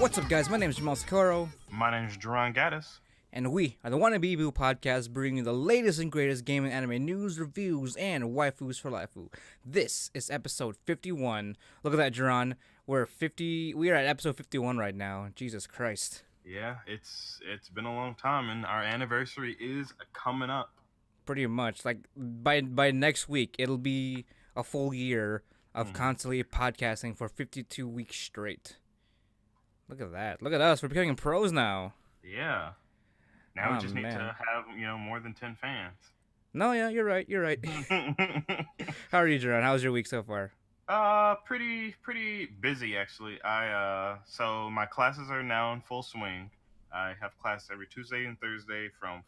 What's up, guys? My name is Jomel Sakaro, My name's Jarron Gaddis. and we are the Wannabe Boo podcast, bringing you the latest and greatest game and anime news, reviews, and waifus for lifu. This is episode 51. Look at that, Jarron. We are at episode 51 right now. Jesus Christ. Yeah, it's been a long time, and our anniversary is coming up. Pretty much. Like, by next week, it'll be a full year of constantly podcasting for 52 weeks straight. Look at that. Look at us. We're becoming pros now. Yeah. Now we just need man. to have, more than 10 fans. No, yeah, you're right. You're right. How are you, Jarron? How's your week so far? Pretty busy actually. So my classes are now in full swing. I have class every Tuesday and Thursday from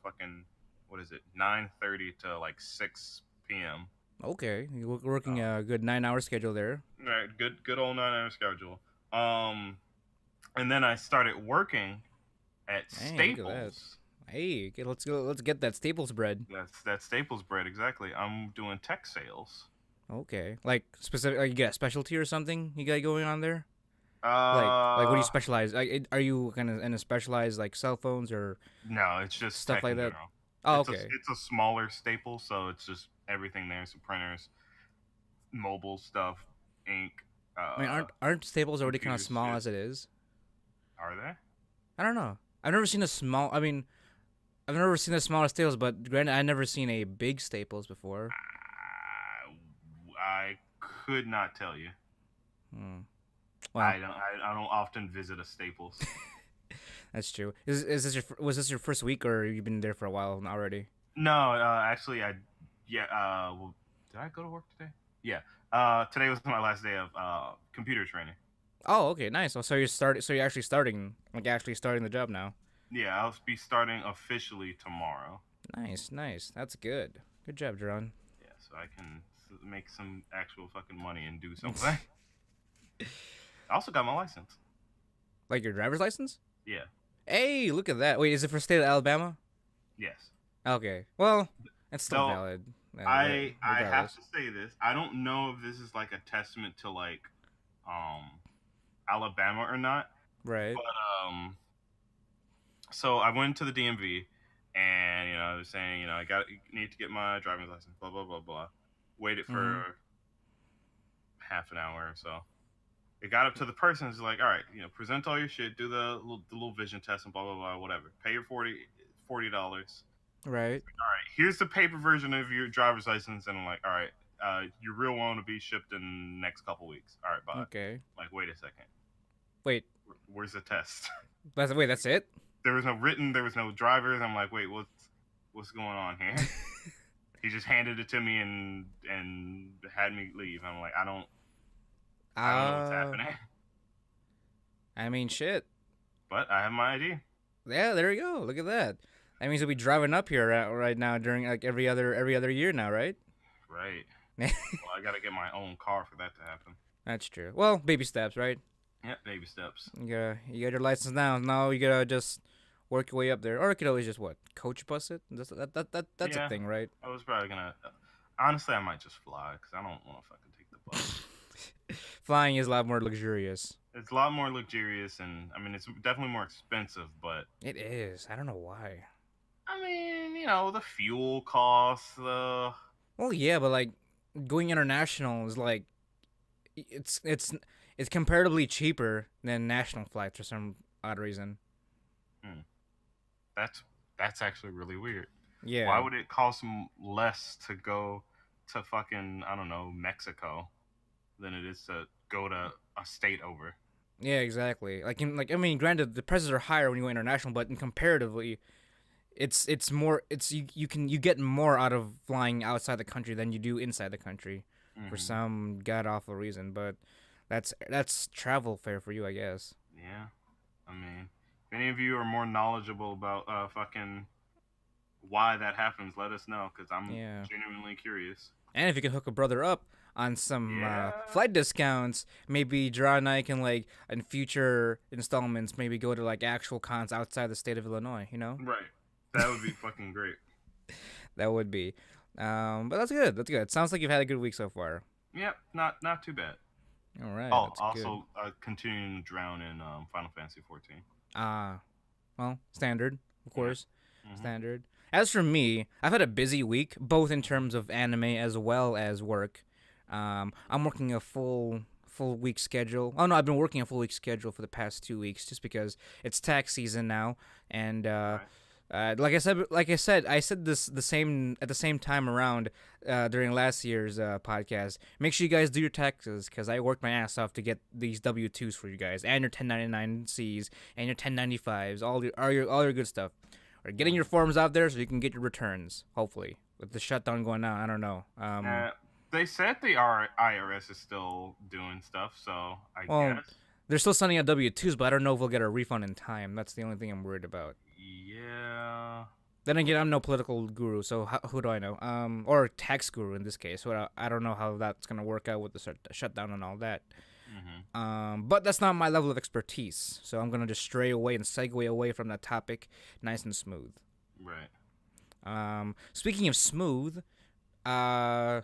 9:30 to like 6 p.m. Okay, you're working a good 9-hour schedule there. Right, good old 9-hour schedule. And then I started working at Staples. Hey, okay, let's go. Let's get that Staples bread. That's Staples bread, exactly. I'm doing tech sales. Okay, like specific. Like you got a specialty or something you got going on there? Like what do you specialize? Like, are you kind of in a specialized like cell phones or No, it's just stuff tech like in that? general. Oh, It's okay. it's a smaller Staples, so it's just everything there. So printers, mobile stuff, ink. I mean, aren't Staples already kind of computers, small shit. as it is? Are they? I don't know. I've never seen a small. I mean, I've never seen a smaller Staples, but granted, I've never seen a big Staples before. I could not tell you. Well, I don't often visit a Staples. that's true. Was this your first week, or you've been there for a while already? No, actually, did I go to work today? Yeah. Today was my last day of computer training. Oh, okay, nice. So you're actually starting the job now. Yeah, I'll be starting officially tomorrow. Nice. That's good. Good job, Jarron. Yeah, so I can make some actual fucking money and do something. I also got my license. Like your driver's license? Yeah. Hey, look at that. Wait, is it for state of Alabama? Yes. Okay. Well, it's still So, valid. I have regardless. to say this. I don't know if this is like a testament to like Alabama or not. Right. But so I went to the DMV, and I was saying, need to get my driver's license, blah blah blah blah. Waited for half an hour or so. It got up to the person. It's like, all right, present all your shit, do the little vision test, and blah blah blah, whatever. Pay your $40. Right. All right, here's the paper version of your driver's license, and I'm like, all right, your real one will be shipped in the next couple weeks. All right, bye. Okay. Like, wait a second. Wait. Where's the test? That's it? There was no written. There was no drivers. I'm like, wait, what's going on here? He just handed it to me and had me leave. I'm like, I don't know what's happening. I mean, shit. But I have my ID. Yeah, there you go. Look at that. That means we'll be driving up here right now during like every other year now, right? Right. Well, I gotta get my own car for that to happen. That's true. Well, baby steps, right? Yep, baby steps. You got your license now. Now you gotta just work your way up there, or you could always just coach bus it. That's Yeah. a thing, right? I was probably gonna. Honestly, I might just fly because I don't want to fucking take the bus. Flying is a lot more luxurious. It's a lot more luxurious, and I mean, it's definitely more expensive. But It is. I don't know why. I mean, the fuel costs, the. Well, yeah, but like going international is like it's comparatively cheaper than national flights for some odd reason. That's actually really weird. Yeah. Why would it cost less to go to fucking, I don't know, Mexico than it is to go to a state over? Yeah, exactly. I mean, granted, the prices are higher when you go international, but comparatively, it's more. You get more out of flying outside the country than you do inside the country, for some god awful reason. But that's travel fare for you, I guess. Yeah, I mean, if any of you are more knowledgeable about fucking why that happens, let us know because I'm genuinely curious. And if you can hook a brother up on some flight discounts, maybe Jarron and I can like in future installments maybe go to like actual cons outside the state of Illinois. Right. That would be fucking great. That would be. But that's good. Sounds like you've had a good week so far. Yep, not too bad. All right, Oh, that's good. also continuing to drown in Final Fantasy 14. Ah, well, standard, of Yeah. course, Mhm. standard. As for me, I've had a busy week, both in Mhm. terms of anime as well as work. I'm working a full week schedule. Oh no, I've been working a full week schedule for the past 2 weeks, just because it's tax season now, and Right. I said this the same at the same time around during last year's podcast. Make sure you guys do your taxes, because I worked my ass off to get these W-2s for you guys, and your 1099Cs, and your 1095s, all your good stuff. Or getting your Mhm. forms out there so you can get your returns. Hopefully, with the shutdown going on, I don't know. Uh, they said the IRS is still doing stuff, so I Well, guess. they're still sending out W-2s, but I don't know if we'll get a refund in time. That's the only thing I'm worried about. Yeah. Then again, I'm no political guru, so who do I know? Or tax guru in this case. So I don't know how that's gonna work out with the shutdown and all that. Mhm. But that's not my level of expertise, so I'm gonna just stray away and segue away from that topic, nice and smooth. Right. Speaking of smooth, I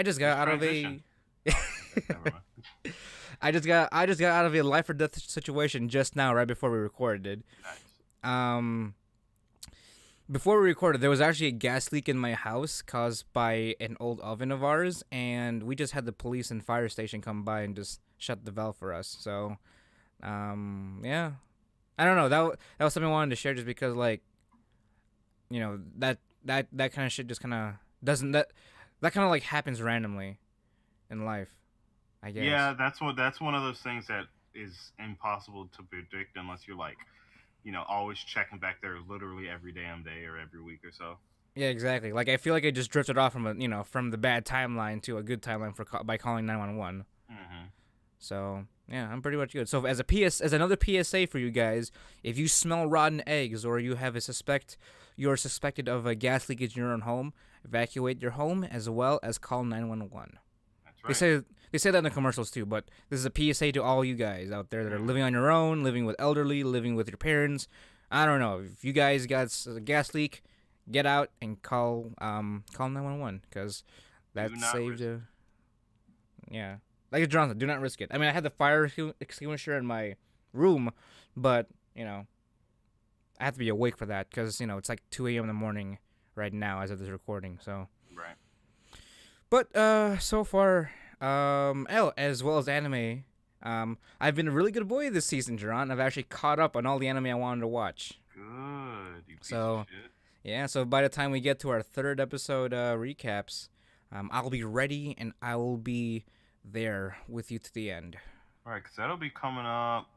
just Nice got out of transition. a. Oh, okay. Never mind. I just got out of a life or death situation just now, right before we recorded. Nice. Um, Before we recorded, there was actually a gas leak in my house caused by an old oven of ours, and we just had the police and fire station come by and just shut the valve for us. So, yeah, I don't know. That was something I wanted to share, just because, like, that kind of shit just kind of doesn't that kind of like happens randomly in life, I guess. Yeah, that's one of those things that is impossible to predict unless you're like, always checking back there literally every damn day or every week or so. Yeah, exactly. Like, I feel like I just drifted off from the bad timeline to a good timeline by calling 911. Mhm. So yeah, I'm pretty much good. So as another PSA for you guys, if you smell rotten eggs or you have you're suspected of a gas leakage in your own home, evacuate your home as well as call 911. That's They right. say they say that in the commercials too, but this is a PSA to all you guys out there that are Mhm. living on your own, living with elderly, living with your parents. I don't know if you guys got a gas leak, get out and call 911, because Do that not saved risk it. a yeah. Like Johnson, do not risk it. I mean, I had the fire extinguisher in my room, but I have to be awake for that, because it's like 2 a.m. in the morning right now as of this recording. So, Right. but so far, as well as anime, I've been a really good boy this season, Jarron. I've actually caught up on all the anime I wanted to watch. Good, you piece of So shit. yeah, so by the time we get to our third episode recaps, I'll be ready and I will be there with you to the end. Right, because that'll be coming up.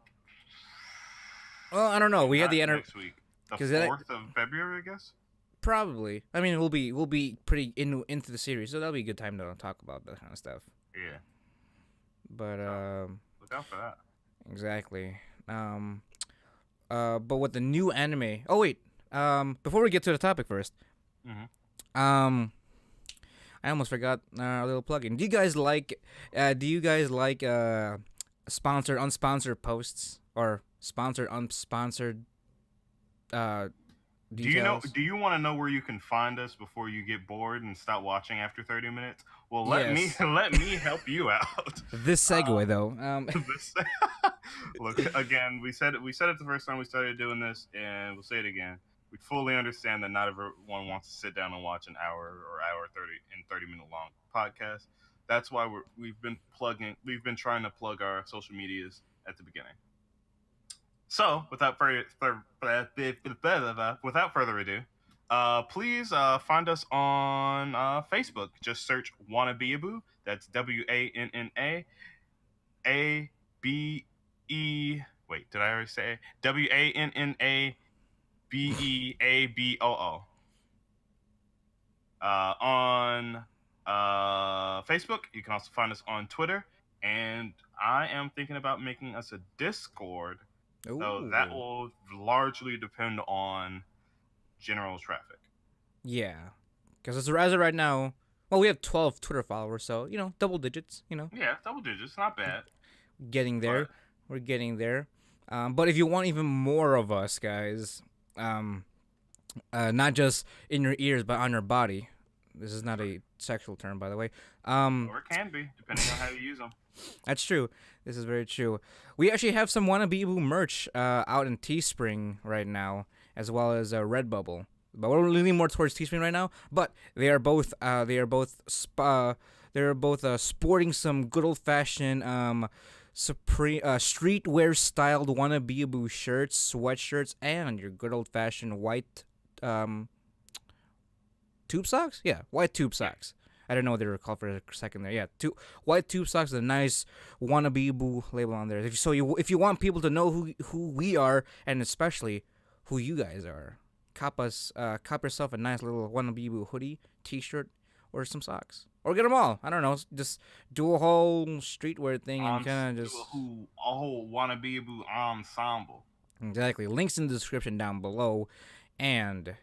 Well, I don't know. We had Not the next week. The because 4th of February, I guess. probably. I mean, we'll be pretty into the series, so that'll be a good time to talk about that kind of stuff. Yeah. But So look out for that. exactly. But with the new anime. Oh wait. Before we get to the topic first. Mhm. I almost forgot a little plug-in. Do you guys like? Sponsored, unsponsored posts, or sponsored, unsponsored details? Do you want to know where you can find us before you get bored and stop watching after 30 minutes? Well, let me Yes. let me help you out. This segue though. This, look, again, we said it the first time we started doing this, and we'll say it again. We fully understand that not everyone wants to sit down and watch an hour or hour 30 minute long podcast. That's why we've been trying to plug our social medias at the beginning. So, without further ado, please find us on Facebook. Just search Wannabeaboo. That's WANNAABE. Wait, did I already say WANNABEABOO? On Facebook. You can also find us on Twitter. And I am thinking about making us a Discord. So that Ooh. will largely depend on general traffic. Yeah, because as of right now, well, we have 12 Twitter followers, so double digits. Yeah, double digits, not bad. Getting there. But We're getting there. But if you want even more of us, guys, not just in your ears but on your body, This is not a sexual term, by the way. Or it can be, depending on how you use them. That's true. This is very true. We actually have some Wannabe merch out in Teespring right now, as well as Redbubble. But we're leaning more towards Teespring right now. But they are both sporting some good old fashioned streetwear styled Wannabe shirts, sweatshirts, and your good old fashioned white tube socks. Yeah, white tube socks. I didn't know what they were called for a second there. Yeah, white tube socks with a nice Wannabe label on there. If you want people to know who we are, and especially who you guys are, cop yourself a nice little Wannabe hoodie, t-shirt, or some socks, or get them all. I don't know, just do a whole streetwear thing and kind of just a whole Wannabe ensemble. Exactly. Links in the description down below, and.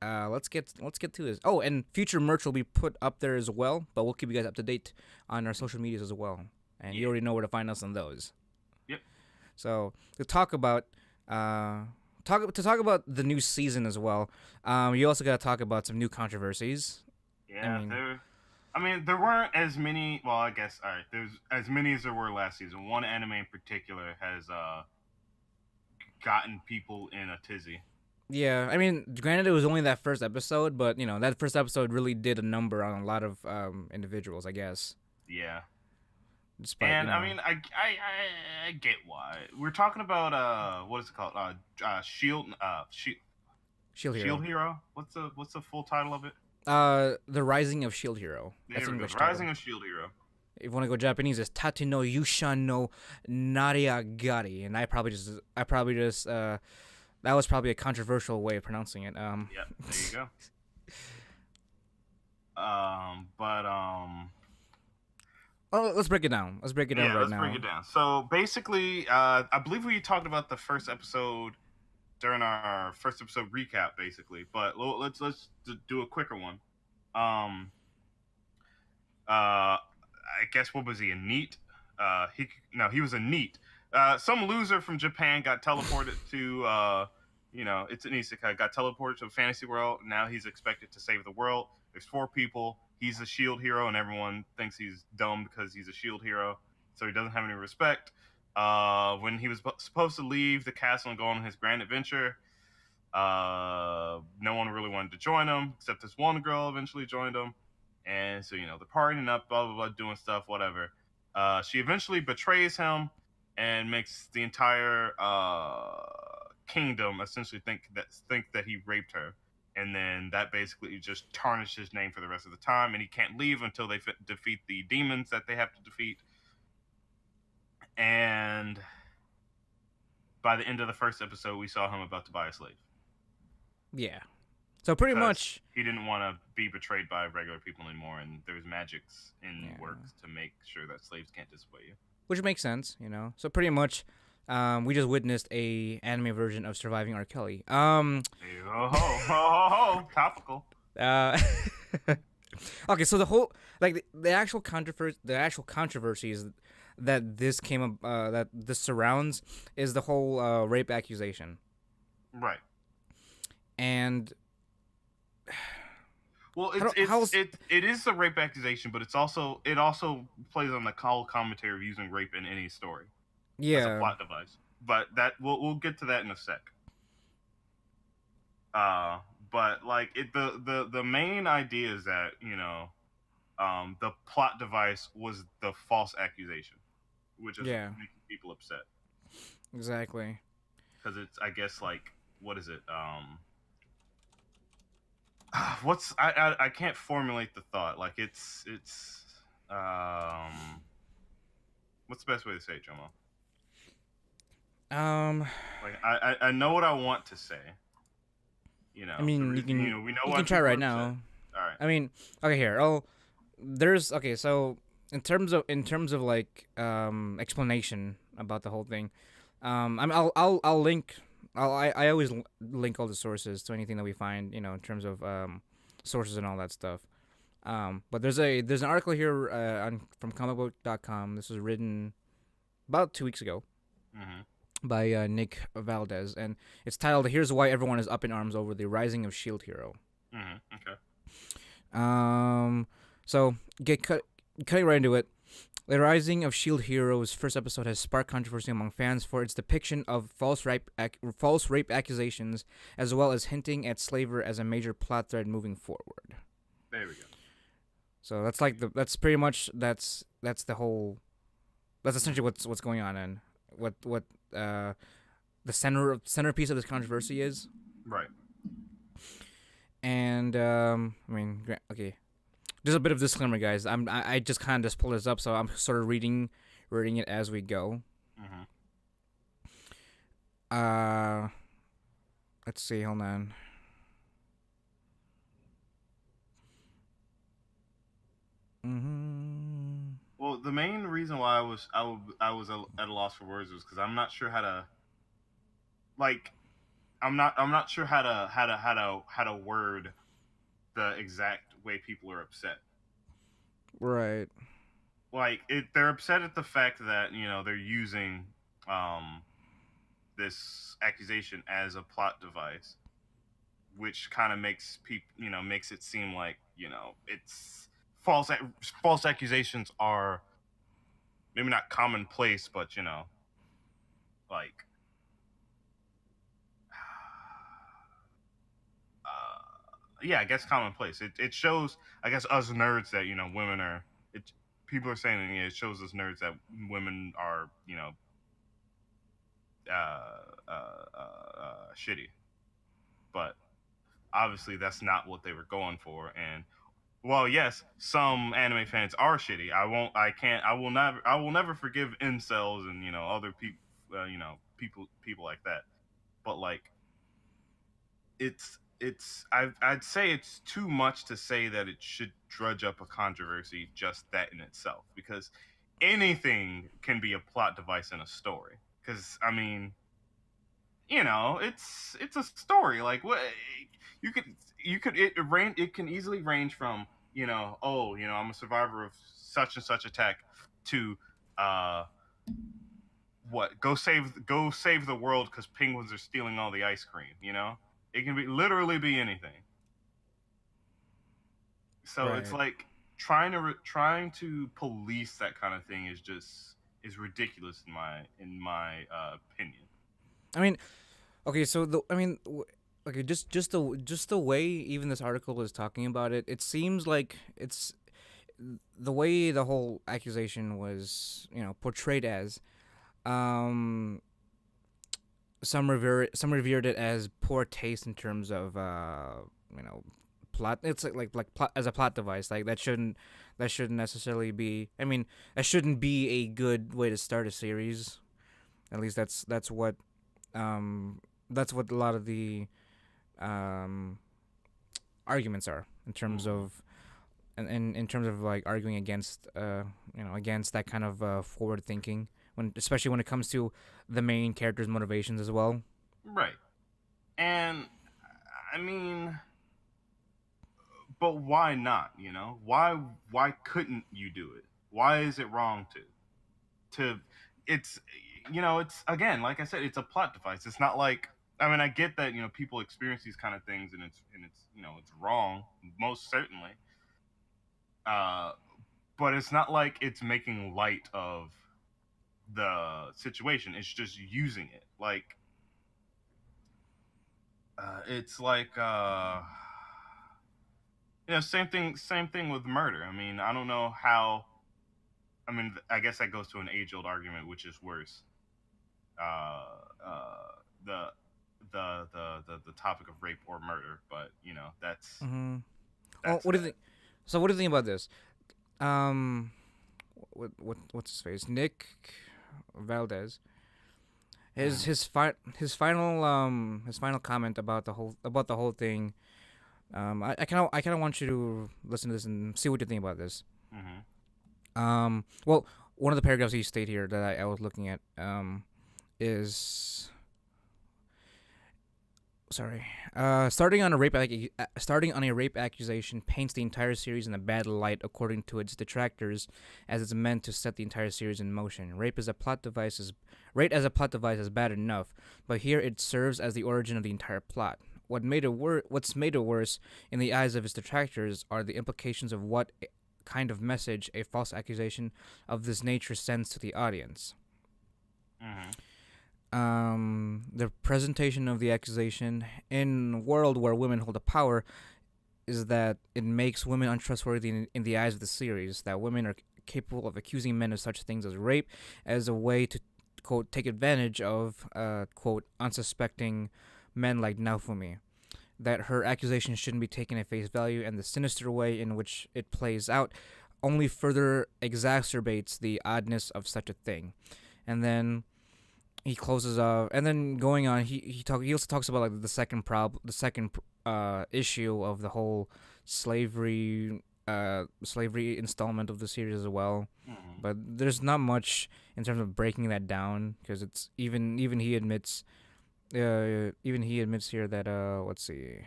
Let's get to this. Oh, and future merch will be put up there as well, but we'll keep you guys up to date on our social medias as well. And you already know where to find us on those. Yep. So to talk about the new season as well, you also got to talk about some new controversies. Yeah, there weren't as many. Well, I guess there's as many as there were last season. One anime in particular has gotten people in a tizzy. Yeah, I mean, granted, it was only that first episode, but that first episode really did a number on a lot of individuals, I guess. Yeah. Despite, I mean, I get why we're talking about what is it called? Shield Hero. What's the full title of it? The Rising of Shield Hero. That's English. The Rising of Shield Hero. If you want to go Japanese, it's Tate no Yusha no Nariagari, and I probably just that was probably a controversial way of pronouncing it. Yeah, there you go. Oh, let's break it down. Let's break it down right now. Let's break it down. So basically, I believe we talked about the first episode during our first episode recap, basically. But let's do a quicker one. I guess what was he, a NEET? He was a NEET. Some loser from Japan got teleported to, it's an isekai, got teleported to a fantasy world. Now he's expected to save the world. There's 4 people. He's a shield hero, and everyone thinks he's dumb because he's a shield hero, so he doesn't have any respect. When he was supposed to leave the castle and go on his grand adventure, no one really wanted to join him, except this one girl eventually joined him. And so, they're partying up, blah, blah, blah, doing stuff, whatever. She eventually betrays him and makes the entire kingdom essentially think that he raped her, and then that basically just tarnished his name for the rest of the time, and he can't leave until they defeat the demons that they have to defeat. And by the end of the first episode, we saw him about to buy a slave. Yeah. So pretty much he didn't want to be betrayed by regular people anymore, and there's magics in works to make sure that slaves can't disobey you. Which makes sense, So pretty much, we just witnessed a anime version of Surviving R. Kelly. Topical. Okay, so the whole the actual controversies that this that this surrounds is the whole rape accusation. Right. And well, it is a rape accusation, but it also plays on the commentary of using rape in any story. Yeah, as a plot device. But that we'll get to that in a sec. But the main idea is that the plot device was the false accusation, which is making people upset. Exactly. Because it's, I guess, what is it? I can't formulate the thought. It's what's the best way to say it, Jomel? I know what I want to say. I mean, you can try right now. All right. I mean, okay, here. So in terms of explanation about the whole thing, I'll link. I always link all the sources to anything that we find, in terms of sources and all that stuff. But there's an article here from comicbook.com. This was written about 2 weeks ago by Nick Valdez, and it's titled "Here's Why Everyone is Up in Arms Over the Rising of Shield Hero." Okay. So cutting right into it. The Rising of Shield Heroes first episode has sparked controversy among fans for its depiction of false rape accusations, as well as hinting at slavery as a major plot thread moving forward. There we go. So that's the whole that's essentially what's going on and what the centerpiece of this controversy is. Right. And okay, just a bit of disclaimer, guys. I just kind of just pulled this up, so I'm sort of reading it as we go. Let's see. Hold on. Well, the main reason why I was at a loss for words was because I'm not sure how to, like, I'm not sure how to word the exact way people are upset. Right. Like they're upset at the fact that they're using this accusation as a plot device, which kind of makes people makes it seem like it's false accusations are maybe not commonplace, but like yeah, I guess commonplace. It shows, I guess, us nerds that women are. People are saying that it shows us nerds that women are shitty, but obviously that's not what they were going for. And well, yes, some anime fans are shitty. I will never forgive incels and other people, people like that. But like, I'd say it's too much to say that it should drudge up a controversy just that in itself, because anything can be a plot device in a story. Because I mean, it's a story. Like what it can easily range from I'm a survivor of such and such attack to go save the world because penguins are stealing all the ice cream. It can literally be anything. So Right. it's like trying to police that kind of thing is ridiculous in my opinion. I mean, okay. So okay, just the way even this article was talking about it, it seems like it's the way the whole accusation was, portrayed as. Some revered it as poor taste in terms of plot. It's like plot as a plot device. Like that shouldn't necessarily be. I mean, that shouldn't be a good way to start a series. At least that's what a lot of the arguments are in terms of in terms of like arguing against against that kind of forward thinking, especially when it comes to the main character's motivations as well. Right. And I mean, but why not? Why couldn't you do it? Why is it wrong to it's it's, again, like I said, it's a plot device. It's not like, I mean, I get that people experience these kind of things and it's it's wrong, most certainly. But it's not like it's making light of the situation. It's just using it. Like it's like same thing with murder. I mean, I don't know how. I mean, I guess that goes to an age-old argument, which is worse. Uh, the the topic of rape or murder, but Mm-hmm. Oh, that's what do you that. think? So what do you think about this? Um, what's his face? Nick Valdez. His final comment about the whole thing. I kind of want you to listen to this and see what you think about this. Well, one of the paragraphs he stated here that I was looking at is sorry. Starting on a rape accusation paints the entire series in a bad light, according to its detractors, as it's meant to set the entire series in motion. Rape as a plot device is bad enough, but here it serves as the origin of the entire plot. what's made it worse in the eyes of its detractors are the implications of what kind of message a false accusation of this nature sends to the audience. Mm-hmm. The presentation of the accusation in a world where women hold the power is that it makes women untrustworthy in the eyes of the series, that women are capable of accusing men of such things as rape as a way to, quote, take advantage of, quote, unsuspecting men like Naofumi. That her accusation shouldn't be taken at face value, and the sinister way in which it plays out only further exacerbates the oddness of such a thing. And then he closes off, and then going on, he also talks about like the second issue of the whole slavery installment of the series as well. Mm-hmm. But there's not much in terms of breaking that down, because it's even he admits here that let's see,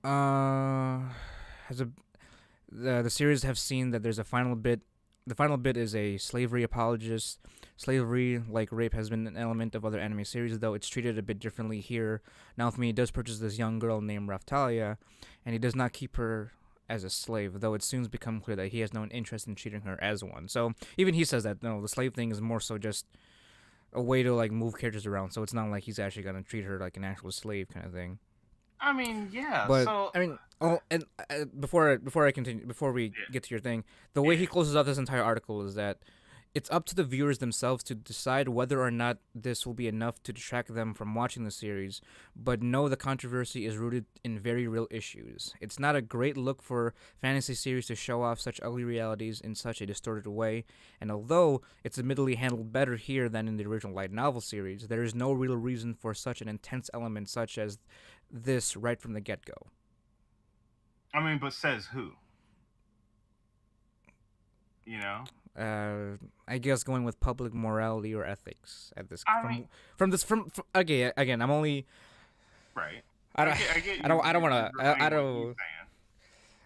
has a the series have seen that there's a final bit. The final bit is a slavery apologist. Slavery, like rape, has been an element of other anime series, though it's treated a bit differently here. Naofumi does purchase this young girl named Raftalia, and he does not keep her as a slave, though it soon becomes clear that he has no interest in treating her as one. So even he says that no, the slave thing is more so just a way to like move characters around. So it's not like he's actually gonna treat her like an actual slave kind of thing. I mean, yeah. But So I mean, and before I continue, before we yeah, get to your thing, the way yeah. he closes off this entire article is that it's up to the viewers themselves to decide whether or not this will be enough to distract them from watching the series, but know the controversy is rooted in very real issues. It's not a great look for fantasy series to show off such ugly realities in such a distorted way, and although it's admittedly handled better here than in the original light novel series, there is no real reason for such an intense element such as this right from the get-go. I mean, but says who? You know. I guess going with public morality or ethics at this I mean, from again I'm only right. I don't I get I don't I don't you're want to saying I what he's don't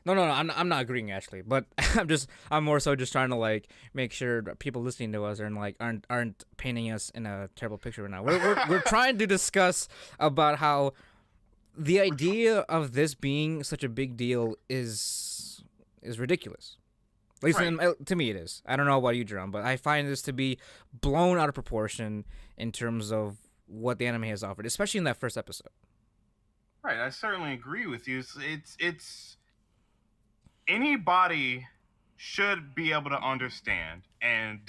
saying. no I'm not agreeing actually, but I'm more so just trying to like make sure that people listening to us aren't painting us in a terrible picture right now. We're trying to discuss about how the idea of this being such a big deal is ridiculous. At least Right. to me it is. I don't know about you, Jerome, but I find this to be blown out of proportion in terms of what the anime has offered, especially in that first episode. Right. I certainly agree with you. It's anybody should be able to understand and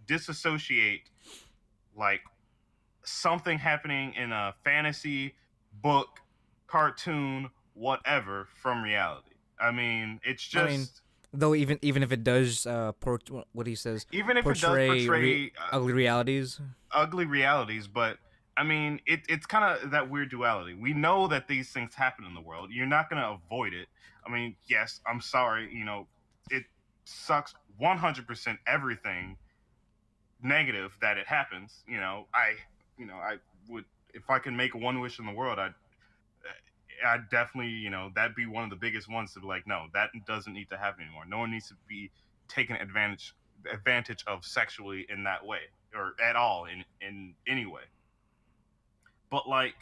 disassociate like something happening in a fantasy book, cartoon, whatever from reality. I mean, it's I mean, just though even if it does what he says even if it does portray portray ugly realities. ugly realities, but I mean, it's kind of that weird duality. We know that these things happen in the world. You're not going to avoid it. I mean, yes, I'm sorry. You know, it sucks 100% everything negative that it happens. I would, if I can make one wish in the world, I'd definitely, that'd be one of the biggest ones to be like, no, that doesn't need to happen anymore. No one needs to be taken advantage of sexually in that way or at all in any way. But like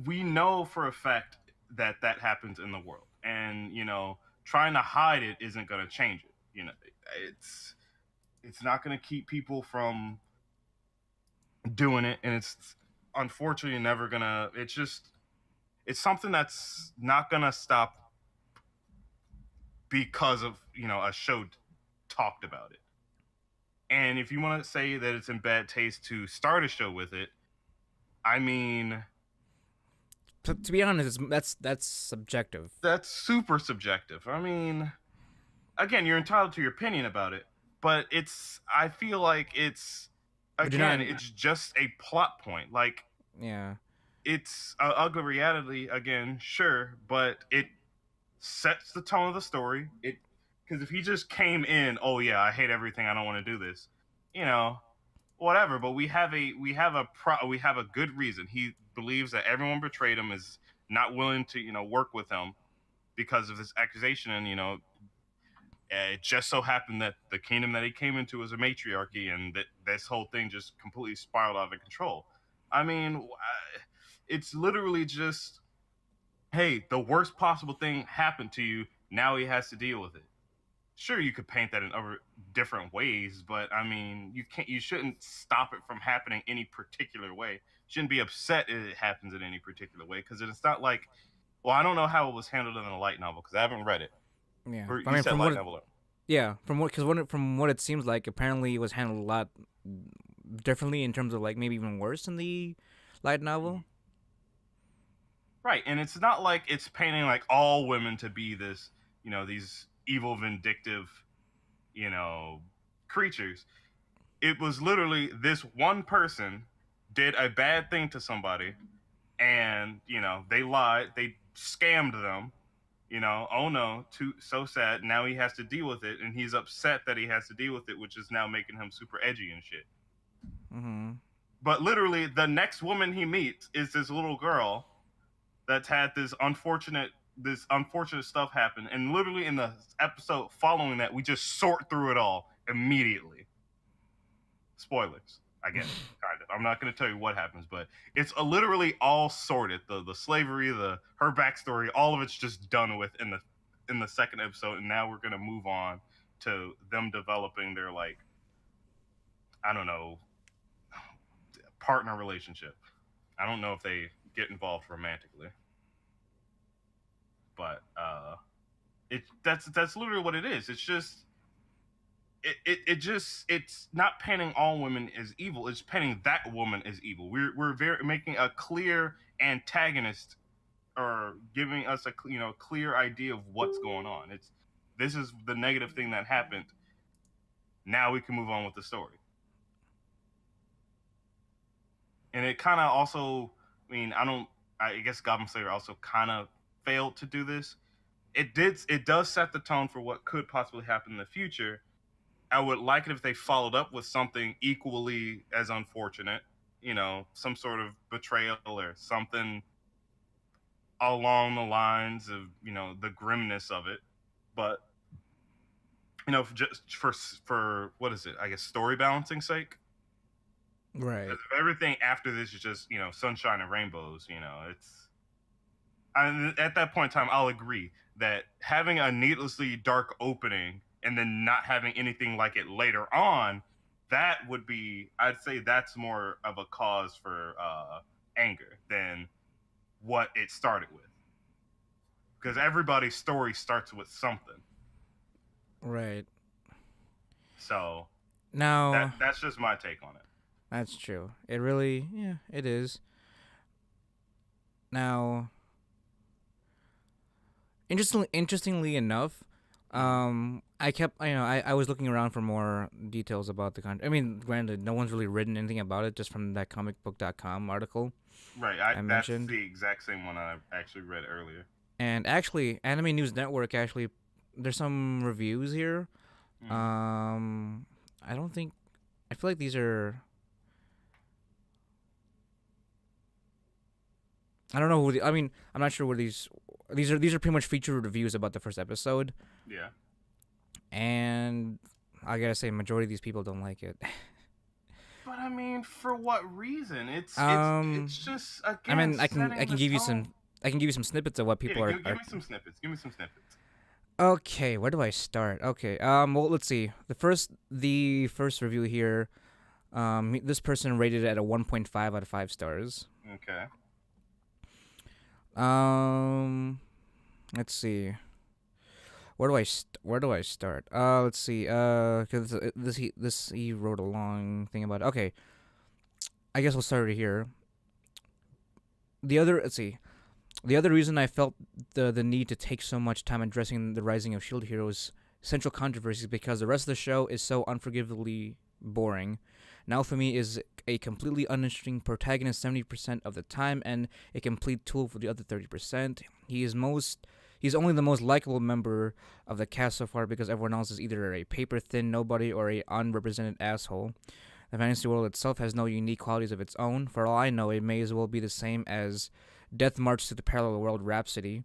we know for a fact that that happens in the world, and trying to hide it isn't going to change it. It's it's not going to keep people from doing it, and it's unfortunately never gonna. It's something that's not gonna stop because of a show talked about it. And if you want to say that it's in bad taste to start a show with it, I mean, To be honest, that's subjective. that's super subjective. I mean, again, you're entitled to your opinion about it, but I feel like it's But you're not. again, it's just a plot point. Like Yeah. it's a ugly reality again, sure, but it sets the tone of the story. It because if he just came in, oh yeah, I hate everything, I don't want to do this, you know, whatever. But we have a good reason. He believes that everyone betrayed him, is not willing to work with him because of this accusation, and it just so happened that the kingdom that he came into was a matriarchy, and that this whole thing just completely spiraled out of control. I mean, It's literally just, hey, the worst possible thing happened to you. Now he has to deal with it. Sure, you could paint that in other different ways, but I mean, you shouldn't stop it from happening any particular way. You shouldn't be upset if it happens in any particular way, because it's not like, well, I don't know how it was handled in the light novel because I haven't read it. Yeah, Or I you mean, said from light what novel. from what it seems like, apparently it was handled a lot differently in terms of like maybe even worse in the light novel. Right, and it's not like it's painting like all women to be this, these evil, vindictive, you know, creatures. It was literally this one person did a bad thing to somebody, and they lied, they scammed them. Oh no, so sad. Now he has to deal with it, and he's upset that he has to deal with it, which is now making him super edgy and shit. Mm-hmm. But literally, the next woman he meets is this little girl that's had this unfortunate stuff happen, and literally in the episode following that, we just sort through it all immediately. Spoilers, I guess, kind of. I'm not going to tell you what happens, but it's literally all sorted. The slavery, her backstory, all of it's just done with in the second episode, and now we're going to move on to them developing their, like, I don't know, partner relationship. I don't know if they get involved romantically, but that's literally what it is. It's just it's not painting all women as evil. It's painting that woman as evil. We're very making a clear antagonist, or giving us a clear idea of what's going on. This is the negative thing that happened. Now we can move on with the story. And it kind of also, I mean, I guess Goblin Slayer also kind of failed to do this. It does set the tone for what could possibly happen in the future. I would like it if they followed up with something equally as unfortunate, some sort of betrayal or something along the lines of, the grimness of it. But, just for what is it? I guess story balancing sake. Right. Because if everything after this is just, sunshine and rainbows, at that point in time, I'll agree that having a needlessly dark opening and then not having anything like it later on, that would be, I'd say that's more of a cause for anger than what it started with. Because everybody's story starts with something. Right. So Now that's just my take on it. that's true. It really, yeah, it is. Now, interestingly enough, I kept, I was looking around for more details about the country. I mean, granted, no one's really written anything about it, just from that comicbook.com article Right, I that's mentioned. the exact same one I actually read earlier. And actually, Anime News Network actually, there's some reviews here. Mm. I don't think, I feel like these are, I don't know who. I mean, I'm not sure where these. These are pretty much featured reviews about the first episode, Yeah. and I gotta say, majority of these people don't like it. But I mean, for what reason? It's Um, it's just, I again, mean, I can setting the give you tone. some snippets of what Yeah, people give are. me some snippets. Give me some snippets. Okay, where do I start? Okay, well, let's see. The first review here, this person rated it at a 1.5 out of 5 stars. Okay. Let's see. Where do I start? Let's see. 'Cause he wrote a long thing about it. Okay, I guess we'll start right here. Let's see. The other reason I felt the need to take so much time addressing the rising of Shield Heroes' central controversies because the rest of the show is so unforgivably boring. Naofumi is a completely uninteresting protagonist 70% of the time and a complete tool for the other 30%. He's only the most likable member of the cast so far because everyone else is either a paper-thin nobody or a unrepresented asshole. The fantasy world itself has no unique qualities of its own. For all I know, it may as well be the same as Death March to the Parallel World Rhapsody.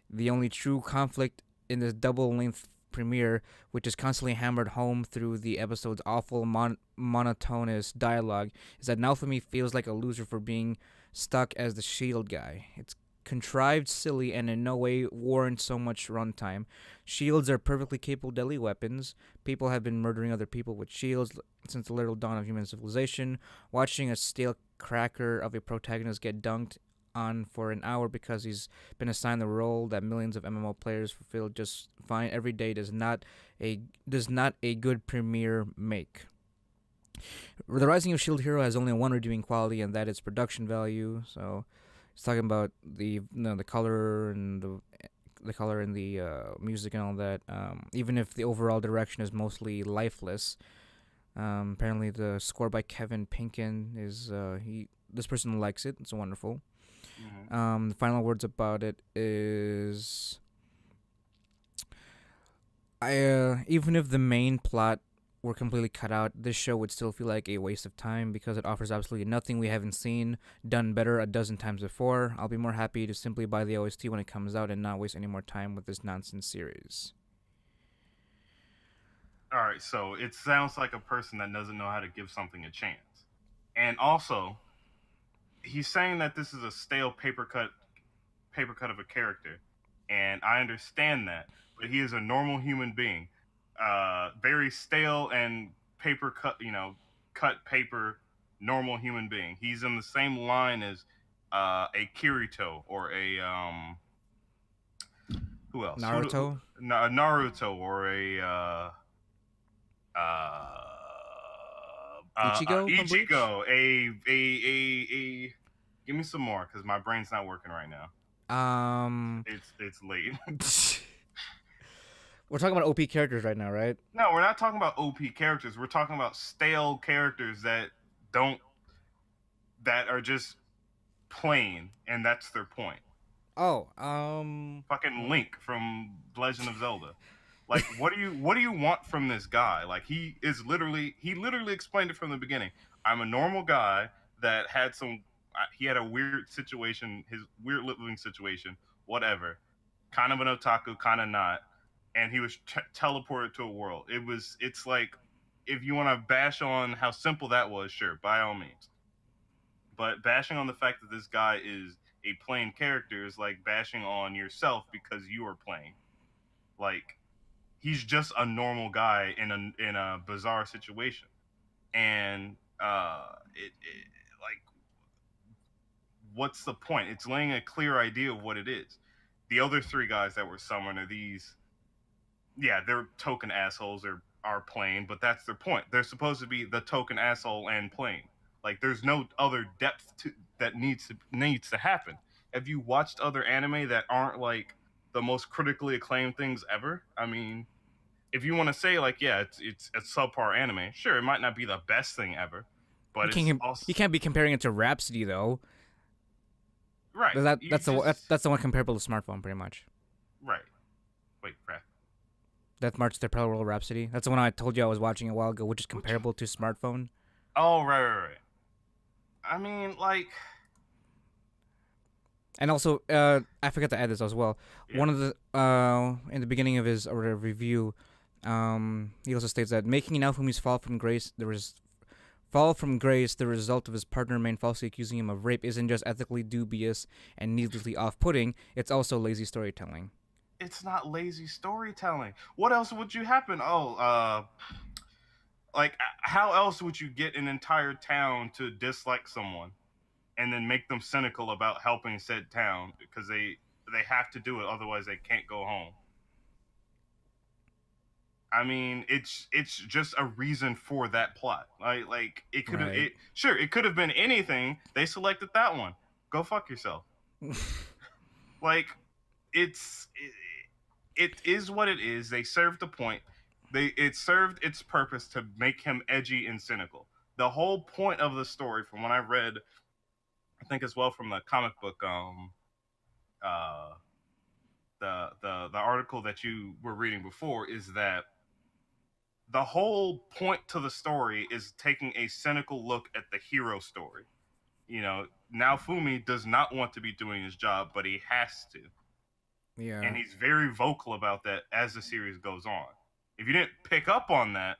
The only true conflict in this double-length premiere, which is constantly hammered home through the episode's awful monotonous dialogue, is that Naofumi feels like a loser for being stuck as the shield guy. It's contrived, silly, and in no way warrants so much runtime. Shields are perfectly capable deadly weapons. People have been murdering other people with shields since the literal dawn of human civilization. Watching a stale cracker of a protagonist get dunked on for an hour because he's been assigned the role that millions of MMO players fulfill just fine every day does not a good premiere make. The Rising of Shield Hero has only one redeeming quality, and that is production value. So, it's talking about the color and the color and the music and all that. Even if the overall direction is mostly lifeless, apparently the score by Kevin Pinkin is this person likes it. It's wonderful. The final words about it is, even if the main plot were completely cut out, this show would still feel like a waste of time because it offers absolutely nothing we haven't seen done better a dozen times before. I'll be more happy to simply buy the OST when it comes out and not waste any more time with this nonsense series. All right, so it sounds like a person that doesn't know how to give something a chance. And also, he's saying that this is a stale paper cut of a character, and I understand that, but he is a normal human being, very stale and paper cut, cut paper, normal human being. He's in the same line as a Kirito or a who else? Naruto? Naruto or a Ichigo from Bleach? Ichigo, a. Give me some more because my brain's not working right now. Um, It's late. we're talking about OP characters right now, right? No, we're not talking about OP characters. We're talking about stale characters don't that are just plain, and that's their point. Oh, Fucking Link from Legend of Zelda. Like, what do you want from this guy? Like, he literally explained it from the beginning. I'm a normal guy that had he had a weird situation, his weird living situation, whatever. Kind of an otaku, kind of not, and he was teleported to a world. It's like, if you want to bash on how simple that was, sure, by all means. But bashing on the fact that this guy is a plain character is like bashing on yourself because you are plain. Like, he's just a normal guy in a bizarre situation, and like, what's the point? It's laying a clear idea of what it is. The other three guys that were summoned are these, yeah, they're token assholes or are plain, but that's their point. They're supposed to be the token asshole and plain. Like, there's no other depth that needs to happen. Have you watched other anime that aren't like the most critically acclaimed things ever? I mean, if you want to say like, yeah, it's a subpar anime, sure, it might not be the best thing ever, but it's also you can't be comparing it to Rhapsody though. right. That's the one comparable to Smartphone, pretty much. Right. Wait, crap. That's March the Parallel Rhapsody. That's the one I told you I was watching a while ago, which is comparable to Smartphone. Oh, right. I mean, like, and also, I forgot to add this as well. Yeah. One of the in the beginning of his review, he also states that making Naofumi's fall from grace, the result of his partner Main falsely accusing him of rape, isn't just ethically dubious and needlessly off-putting. It's also lazy storytelling. It's not lazy storytelling. What else would you happen? Like, how else would you get an entire town to dislike someone and then make them cynical about helping said town because they have to do it, otherwise they can't go home? I mean, it's just a reason for that plot. Like it could have it could have been anything. They selected that one. Go fuck yourself. Like, it is what it is. They served the point. It served its purpose to make him edgy and cynical. The whole point of the story, from what I read, I think as well from the comic book, the article that you were reading before, is that the whole point to the story is taking a cynical look at the hero story. You know, Naofumi does not want to be doing his job, but he has to. Yeah. And he's very vocal about that as the series goes on. If you didn't pick up on that,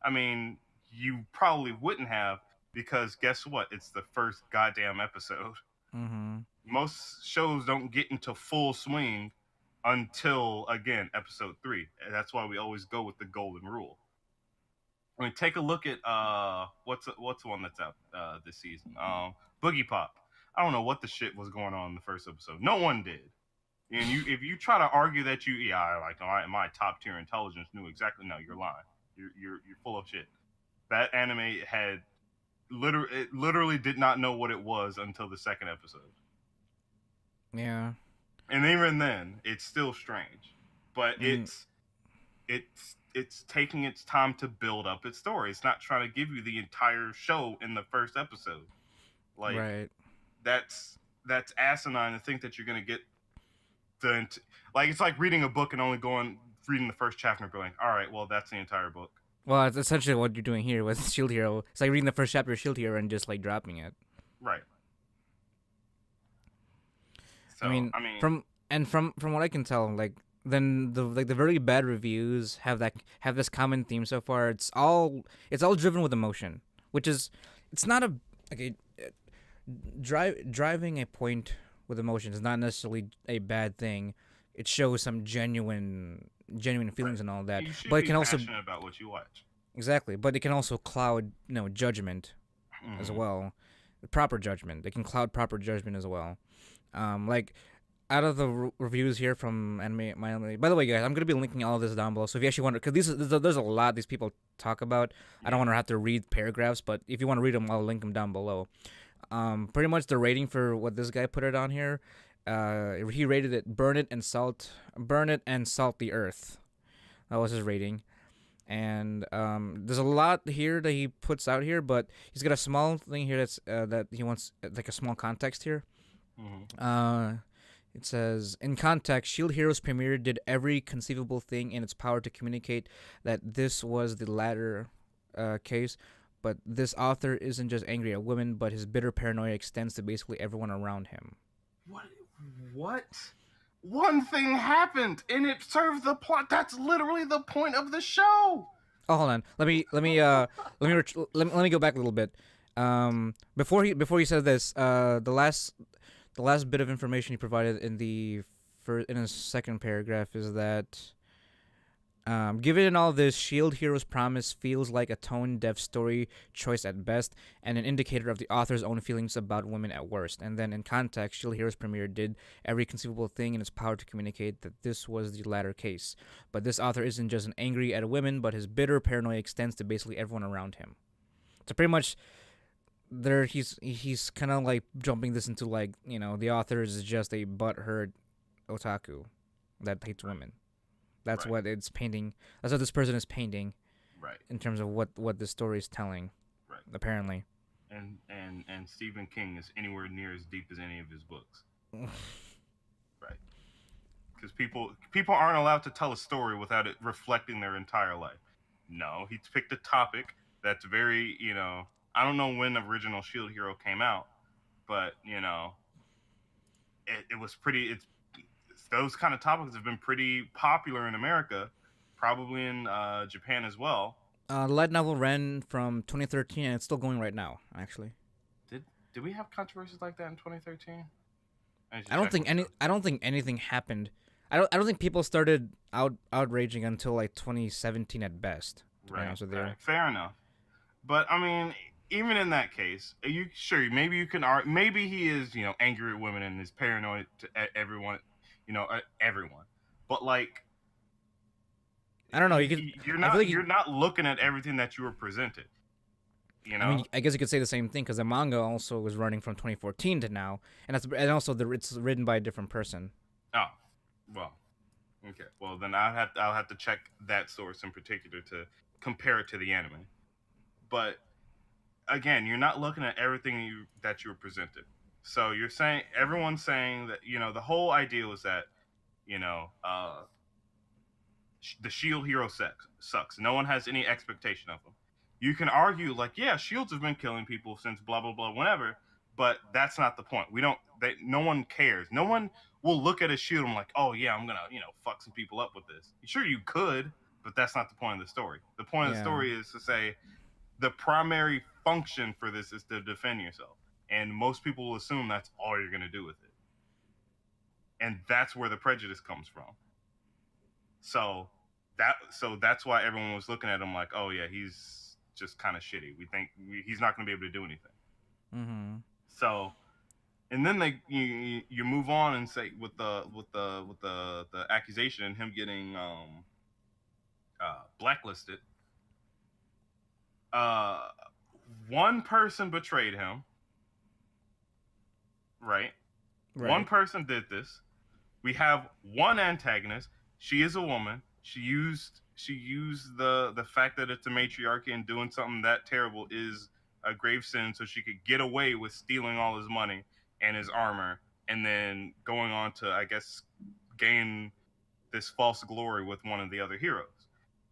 I mean, you probably wouldn't have. because guess what? It's the first goddamn episode. Mm-hmm. Most shows don't get into full swing until again episode 3. And that's why we always go with the golden rule. I mean, take a look at what's the one that's out this season? Boogie Pop. I don't know what the shit was going on in the first episode. No one did. And you, if you try to argue that my top tier intelligence knew exactly, no, you're lying. You're full of shit. That anime had literally did not know what it was until the second episode. Yeah. And even then, it's still strange. But it's taking its time to build up its story. It's not trying to give you the entire show in the first episode. Like Right. that's asinine to think that you're gonna get it's like reading a book and only reading the first chapter and going, all right, well that's the entire book. Well, it's essentially what you're doing here with Shield Hero. It's like reading the first chapter of Shield Hero and just like dropping it. Right. So, I mean, from what I can tell, like then the very bad reviews have this common theme so far. It's all driven with emotion, which is it's not a like driving a point with emotion is not necessarily a bad thing. It shows some genuine feelings right. and all that, you should but be it can also passionate about what you watch. exactly, but it can also cloud judgment Mm-hmm. as well. Proper judgment. It can cloud proper judgment as well. Like out of the reviews here from anime. By the way, guys, I'm gonna be linking all of this down below. So if you actually want to, because there's a lot these people talk about. I don't want to have to read paragraphs, but if you want to read them, I'll link them down below. Pretty much the rating for what this guy put it on here. He rated it burn it and salt the earth. That was his rating. And there's a lot here that he puts out here, but he's got a small thing here that he wants like a small context here. Mm-hmm. It says, in context, Shield Heroes premiere did every conceivable thing in its power to communicate that this was the latter case, but this author isn't just angry at women, but his bitter paranoia extends to basically everyone around him. What? One thing happened and it served the plot. That's literally the point of the show. Oh, hold on. Let me go back a little bit. Before he said this, the last bit of information he provided in his second paragraph is that given all this, Shield Hero's promise feels like a tone-deaf story choice at best, and an indicator of the author's own feelings about women at worst. And then in context, Shield Hero's premiere did every conceivable thing in its power to communicate that this was the latter case. But this author isn't just angry at women, but his bitter paranoia extends to basically everyone around him. So pretty much, there he's kind of like jumping this into like the author is just a butthurt otaku that hates women. That's right. what it's painting. That's what this person is painting. Right. In terms of what the story is telling. Right. Apparently. And Stephen King is anywhere near as deep as any of his books. Right. Because people aren't allowed to tell a story without it reflecting their entire life. No, he's picked a topic that's very, I don't know when the original Shield Hero came out, but it was pretty. Those kind of topics have been pretty popular in America, probably in Japan as well. The light novel ran from 2013, and it's still going right now. Actually, did we have controversies like that in 2013? I don't think anything happened. I don't think people started outraging until like 2017 at best. To be honest with you. Fair enough. But I mean, even in that case, maybe you can argue. Maybe he is angry at women and is paranoid to everyone. Everyone. But like, I don't know. You're not looking at everything that you were presented. I mean, I guess you could say the same thing because the manga also was running from 2014 to now, and also it's written by a different person. Oh, well, okay. Well, then I'll have to check that source in particular to compare it to the anime. But again, you're not looking at everything that you were presented. So everyone's saying that the whole idea was that the Shield Hero sucks. No one has any expectation of him. You can argue like, yeah, Shields have been killing people since blah blah blah, whatever. But that's not the point. No one cares. No one will look at a Shield and like, oh yeah, I'm gonna fuck some people up with this. Sure, you could, but that's not the point of the story. The point of the story is to say, the primary function for this is to defend yourself, and most people will assume that's all you're gonna do with it, and that's where the prejudice comes from. So that's why everyone was looking at him like, oh yeah, he's just kind of shitty. We think he's not gonna be able to do anything. Mm-hmm. So, and then you move on and say with the accusation and him getting blacklisted. Uh, One person betrayed him, right? One Right. person did this. We have one antagonist. She is a woman. She used the fact that it's a matriarchy and doing something that terrible is a grave sin, so she could get away with stealing all his money and his armor, and then going on to, I guess, gain this false glory with one of the other heroes.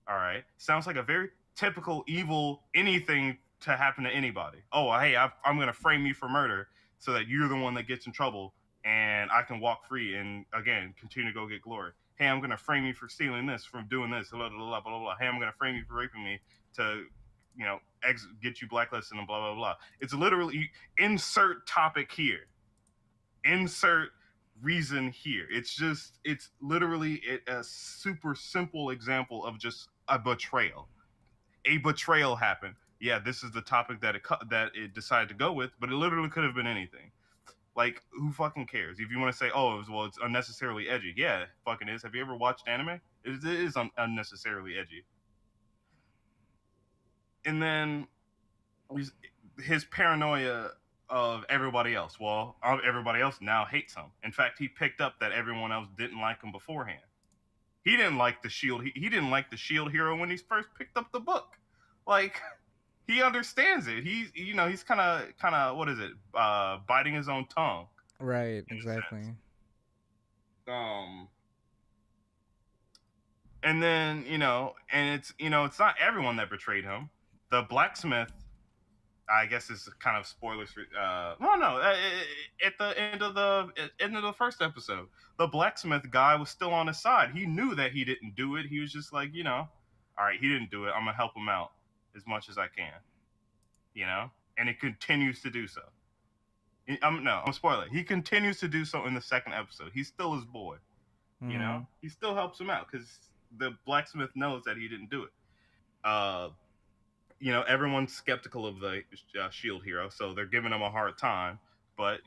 All right, sounds like a very typical evil anything to happen to anybody. Oh, hey, I'm gonna frame you for murder so that you're the one that gets in trouble and I can walk free and again continue to go get glory. Hey, I'm gonna frame you for stealing this, from doing this, blah blah blah blah blah. Hey, I'm gonna frame you for raping me to, get you blacklisted and blah blah blah. It's literally insert topic here, insert reason here. It's literally a super simple example of just a betrayal. A betrayal happened. Yeah, this is the topic that it decided to go with, but it literally could have been anything. Like, who fucking cares? If you want to say, oh, it's unnecessarily edgy. Yeah, it fucking is. Have you ever watched anime? It is unnecessarily edgy. And then his paranoia of everybody else. Well, everybody else now hates him. In fact, he picked up that everyone else didn't like him beforehand. He didn't like the shield. He didn't like the shield hero when he first picked up the book. Like, he understands it. He's kind of what is it? Biting his own tongue. Right. In a Exactly. sense. And then and it's not everyone that betrayed him. The blacksmith, I guess, is kind of spoilers for. No. At the end of the first episode, the blacksmith guy was still on his side. He knew that he didn't do it. He was just like, all right, he didn't do it. I'm gonna help him out as much as I can. And it continues to do so. I'm spoiling. He continues to do so in the second episode. He's still his boy. Mm-hmm. He still helps him out because the blacksmith knows that he didn't do it. Everyone's skeptical of the shield hero, so they're giving him a hard time. But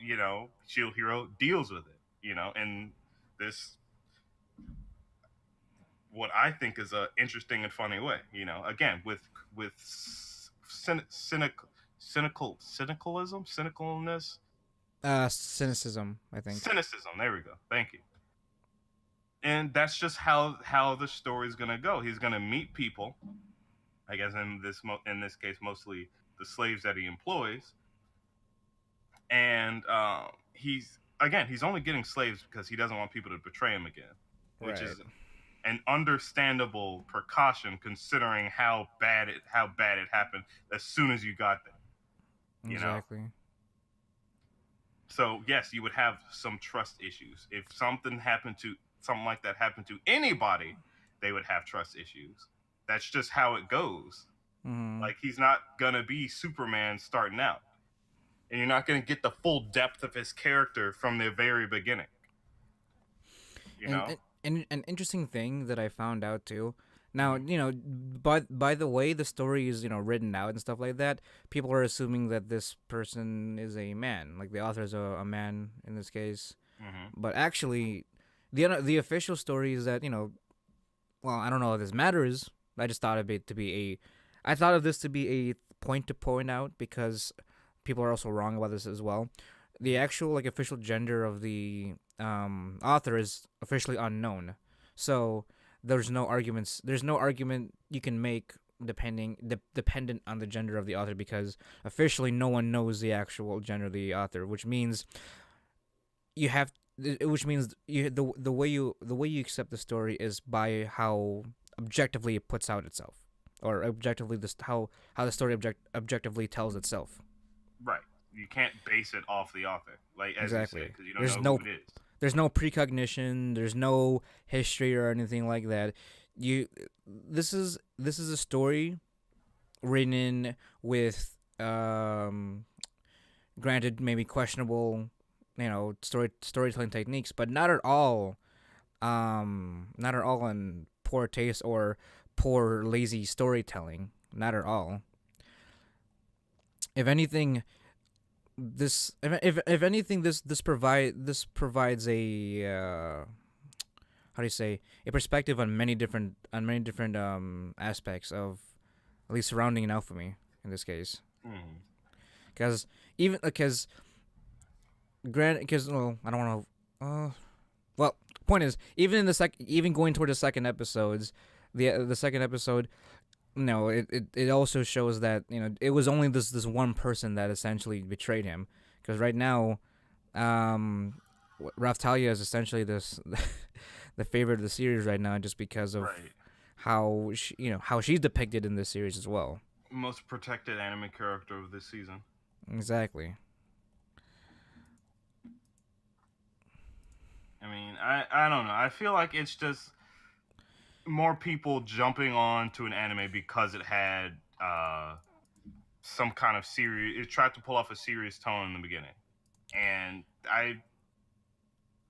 shield hero deals with it. And this, what I think is a interesting and funny way. Again with cynicalness, Cynicism, I think. cynicism. There we go. Thank you. And that's just how the story's gonna go. He's gonna meet people. I guess in this case, mostly the slaves that he employs, and he's only getting slaves because he doesn't want people to betray him again, which Right. is an understandable precaution considering how bad it happened as soon as you got there. Exactly. So yes, you would have some trust issues if something like that happened to anybody. They would have trust issues. That's just how it goes. Mm-hmm. Like, he's not gonna be Superman starting out, and you're not gonna get the full depth of his character from the very beginning. And an interesting thing that I found out too. Now, by the way the story is, written out and stuff like that, people are assuming that this person is a man, like the author is a man in this case. Mm-hmm. But actually, the official story is that, well, I don't know if this matters. I just thought of it to be I thought of this to be a point to point out because people are also wrong about this as well. The actual official gender of the author is officially unknown, so there's no arguments. There's no argument you can make dependent on the gender of the author because officially no one knows the actual gender of the author, which means you have. Which means the way you accept the story is by how objectively it puts out itself, or objectively how the story objectively tells itself. Right. You can't base it off the author, like, as Exactly. you say, because you don't know who it is. There's no precognition. There's no history or anything like that. This is a story written in with granted maybe questionable, storytelling techniques, but not at all in poor taste or poor lazy storytelling. Not at all. If anything, if anything, this provides a how do you say, a perspective on many different aspects of, at least surrounding an alchemy in this case. Mm. Because even because grant because well, I don't want to. Well, point is, even going toward the second episodes, the second episode, no, it also shows that it was only this one person that essentially betrayed him. Because right now, Raftalia is essentially this the favorite of the series right now, just because of Right. how she's depicted in this series as well. Most protected anime character of this season. Exactly. I mean, I don't know. I feel like it's just more people jumping on to an anime because it had some kind of serious. It tried to pull off a serious tone in the beginning, and I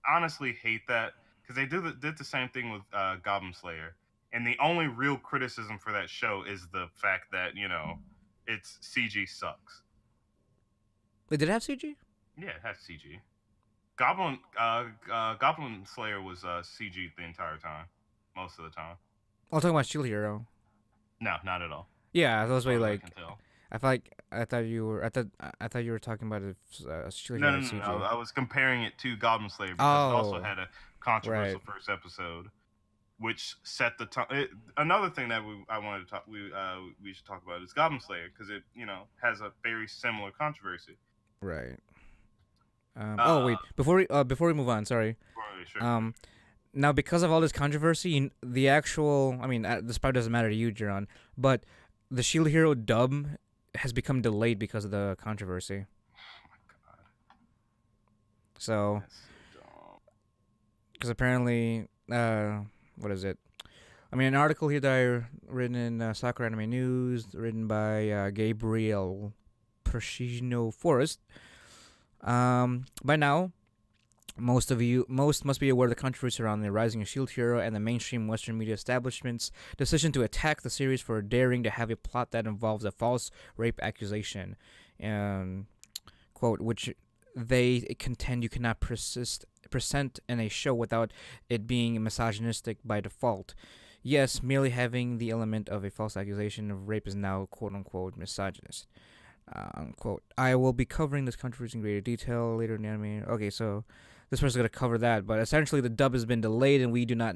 honestly hate that because they did the same thing with Goblin Slayer, and the only real criticism for that show is the fact that its CG sucks. Wait, did it have CG? Yeah, it has CG. Goblin Slayer was CG the entire time, most of the time. I'm talking about Shield Hero. No, not at all. Yeah, that As was way far as I like can tell. I thought you were talking about Shield No, Hero no, with no, CG. no. I was comparing it to Goblin Slayer because it also Oh, had a right. controversial first episode, which set the tone. Another thing that I wanted to talk we should talk about is Goblin Slayer because it has a very similar controversy. Right. Oh Uh, wait, before we move on, sorry. sure. Um, Now because of all this controversy, the actual, I mean, this probably doesn't matter to you, Jarron, but the Shield Hero dub has become delayed because of the controversy. Oh my god, So, that's so dumb. because apparently, what is it? I mean, an article here that I written in Soccer Anime News, written by Gabriel Persino Forest. By now, most must be aware of the controversy around the Rising of Shield Hero and the mainstream Western media establishment's decision to attack the series for daring to have a plot that involves a false rape accusation, quote, which they contend you cannot present in a show without it being misogynistic by default. Yes, merely having the element of a false accusation of rape is now quote unquote misogynist. Unquote. I will be covering this controversy in greater detail later in the anime. Okay, so this person's going to cover that, but essentially the dub has been delayed and we do not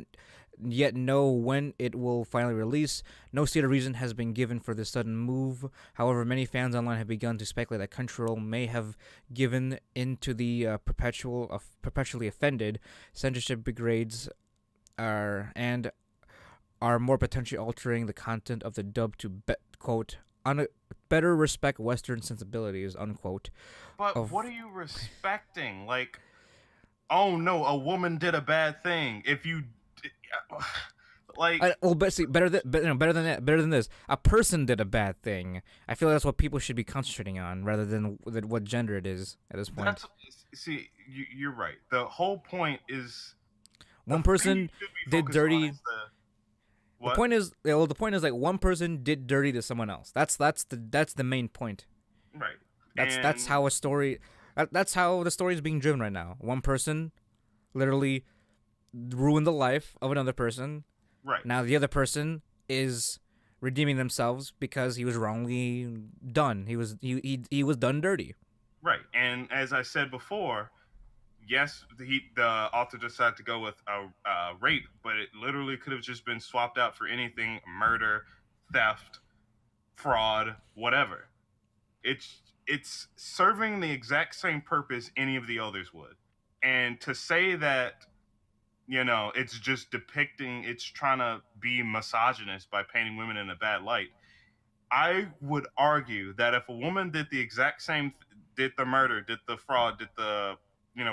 yet know when it will finally release. No stated reason has been given for this sudden move. However, many fans online have begun to speculate that Crunchyroll may have given into the perpetually offended. Censorship degrades are more potentially altering the content of the dub to quote better respect Western sensibilities, unquote. But Of what are you respecting? Like, oh no, a woman did a bad thing. If you like, well, but see, better than this. A person did a bad thing. I feel that's what people should be concentrating on, rather than what gender it is at this point. that's see, you're right. The whole point is the One thing you person should be did focused on dirty. is the The what? point is, well, the point is like one person did dirty to someone else. That's the main point. Right. That's And how a story. That's how the story is being driven right now. One person literally ruined the life of another person. right. Now the other person is redeeming themselves because he was wrongly done. He was done dirty. Right. And as I said before, yes, the author decided to go with a rape, but it literally could have just been swapped out for anything: murder, theft, fraud, whatever. It's serving the exact same purpose any of the others would. And to say that it's just depicting, it's trying to be misogynist by painting women in a bad light. I would argue that if a woman did the exact same, did the murder, did the fraud, did the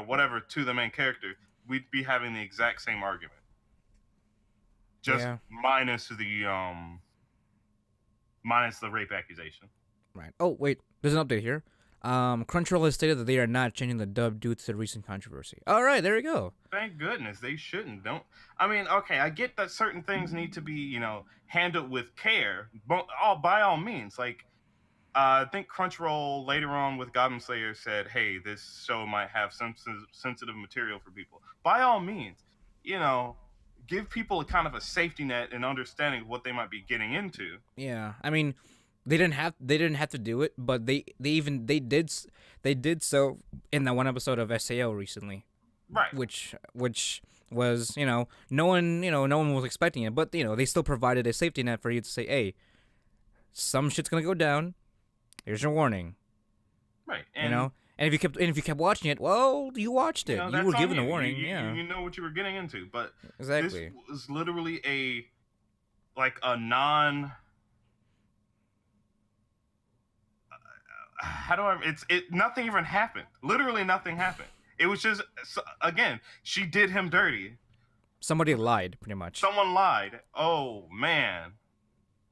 whatever to the main character, we'd be having the exact same argument, just Yeah. minus the minus the rape accusation. Right. Oh wait, there's an update here. Crunchyroll has stated that they are not changing the dub due to the recent controversy. All right, there we go. Thank goodness they shouldn't. Don't. I mean, okay, I get that certain things need to be, handled with care, but by all means, like I think Crunchyroll later on with Goblin Slayer said, "Hey, this show might have some sensitive material for people." By all means, you know, give people a kind of a safety net and understanding of what they might be getting into. Yeah, I mean, they didn't have to do it, but they did so in that one episode of SAO recently, Right. which was no one was expecting it, but they still provided a safety net for you to say, hey, some shit's gonna go down. Here's your warning. Right. And if you kept watching it, well, you watched it. You were given a warning. Yeah. You know what you were getting into, but Exactly. this was literally a non. How do I? Nothing even happened. Literally nothing happened. It was just, again, she did him dirty. Somebody lied, pretty much. Someone lied. Oh man,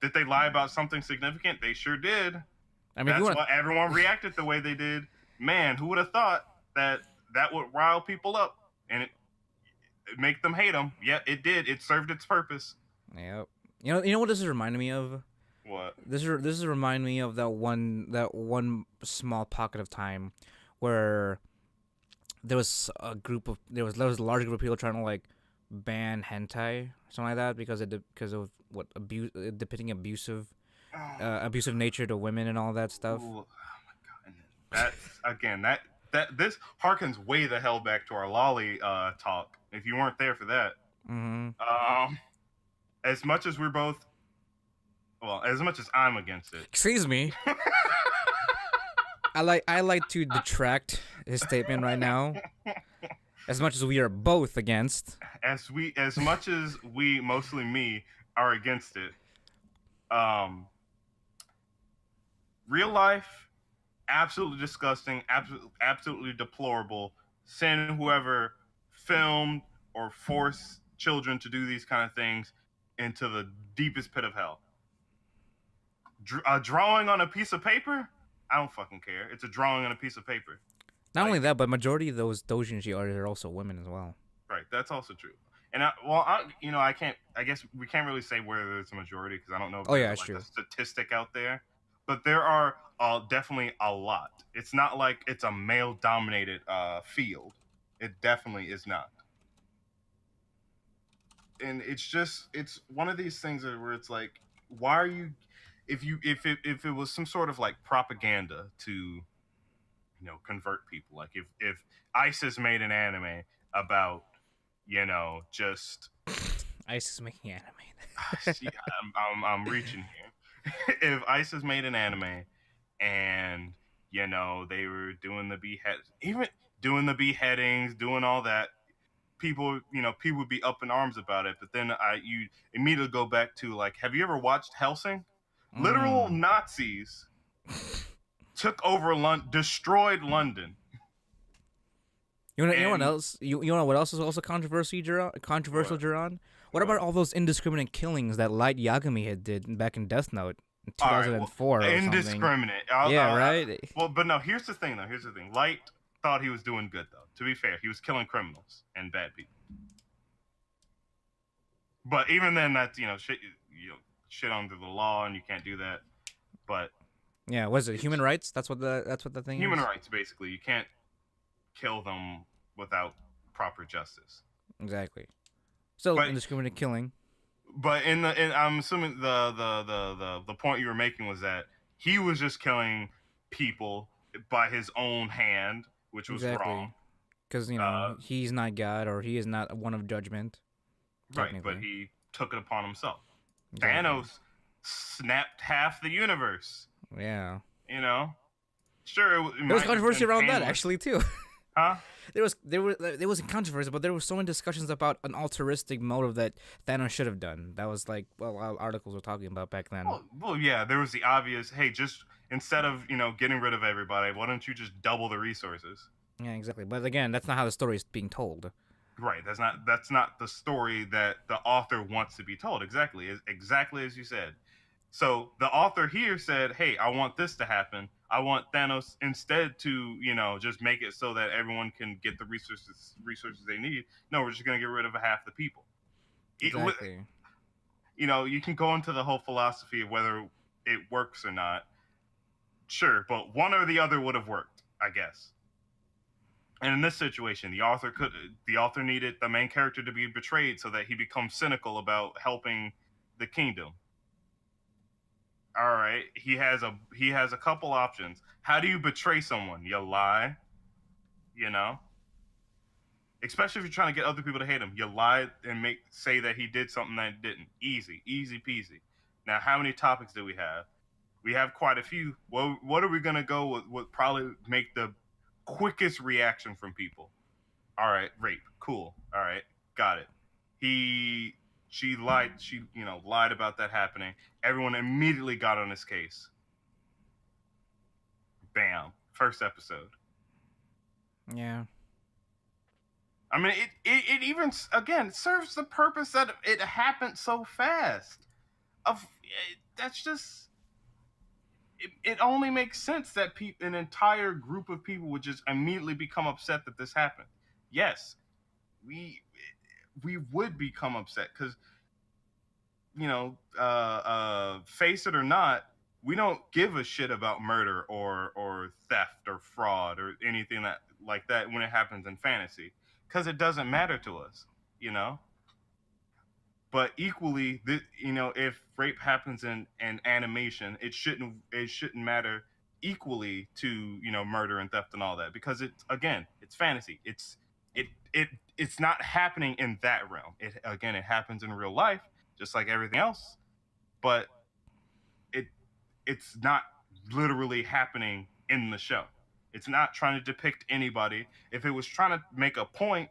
did they lie about something significant? They sure did. I mean, That's why everyone reacted the way they did. Man, who would have thought that would rile people up and it make them hate them? Yeah, it did. It served its purpose. Yep. You know what this is reminding me of? What? This is reminding me of that one small pocket of time where there was a large group of people trying to like ban hentai or something like that because of what depicting abusive nature to women and all that stuff. Ooh, oh my god! That's again that this harkens way the hell back to our lolly talk. If you weren't there for that, as much as we're both, as much as I'm against it. Excuse me. I like to detract his statement right now. As much as we are both against. As much as we, mostly me, are against it. Real life, absolutely disgusting, absolutely deplorable. Send whoever filmed or forced children to do these kind of things into the deepest pit of hell. A drawing on a piece of paper? I don't fucking care. It's a drawing on a piece of paper. Not only that, but majority of those doujinshi artists are also women as well. Right, that's also true. And I can't. I guess we can't really say whether it's a majority because I don't know if there's true. A statistic out there. But there are definitely a lot. It's not like it's a male-dominated field. It definitely is not. And it's one of these things where it's like, why are you? If it was some sort of like propaganda to convert people, like if ISIS made an anime about just ISIS making anime. see, I'm reaching here. If ISIS made an anime and they were doing the beheadings, doing all that, people would be up in arms about it. But then you immediately go back to like, have you ever watched Helsing? Literal Nazis took over London, destroyed London. You know what else? You know what else is also controversial, Jarron? What about all those indiscriminate killings that Light Yagami did back in Death Note in 2004 or something? Indiscriminate. Right? But no, here's the thing. Light thought he was doing good, though. To be fair, he was killing criminals and bad people. But even then, that's shit under the law, and you can't do that. But yeah, was it human rights? That's what the thing is. Human rights, basically. You can't kill them without proper justice. Exactly. Still indiscriminate killing. But I'm assuming the point you were making was that he was just killing people by his own hand, which was wrong. Because he's not God, or he is not one of judgment. Right, but he took it upon himself. Exactly. Thanos snapped half the universe. Yeah. Sure. There was controversy around that actually too. Huh? There was a controversy, but there were so many discussions about an altruistic motive that Thanos should have done. That was like articles were talking about back then. Well, yeah, there was the obvious. Hey, just instead of getting rid of everybody, why don't you just double the resources? Yeah, exactly. But again, that's not how the story is being told. Right. That's not the story that the author wants to be told. Exactly as you said. So the author here said, "Hey, I want this to happen. I want Thanos instead to, just make it so that everyone can get the resources they need. No, we're just going to get rid of half the people." It, Exactly. you can go into the whole philosophy of whether it works or not. Sure, but one or the other would have worked, I guess. And in this situation, the author needed the main character to be betrayed so that he becomes cynical about helping the kingdom. All right, he has a couple options. How do you betray someone? You lie, you know, especially if you're trying to get other people to hate him. You lie and say that he did something that he didn't. Easy peasy. Now, how many topics do we have? We have quite a few. Well, what are we gonna go with? What probably make the quickest reaction from people? All right, rape. Cool. All right, got it. She lied. She lied about that happening. Everyone immediately got on his case. Bam. First episode. Yeah. I mean, it even again serves the purpose that it happened so fast. That's just it only makes sense that an entire group of people would just immediately become upset that this happened. Yes, we we would become upset because face it or not, we don't give a shit about murder or theft or fraud or anything like that when it happens in fantasy because it doesn't matter to us, you know. But equally, if rape happens in animation, it shouldn't matter equally to murder and theft and all that because it's fantasy. It it it's not happening in that realm. It happens in real life just like everything else, but it it's not literally happening in the show. It's not trying to depict anybody. If it was trying to make a point,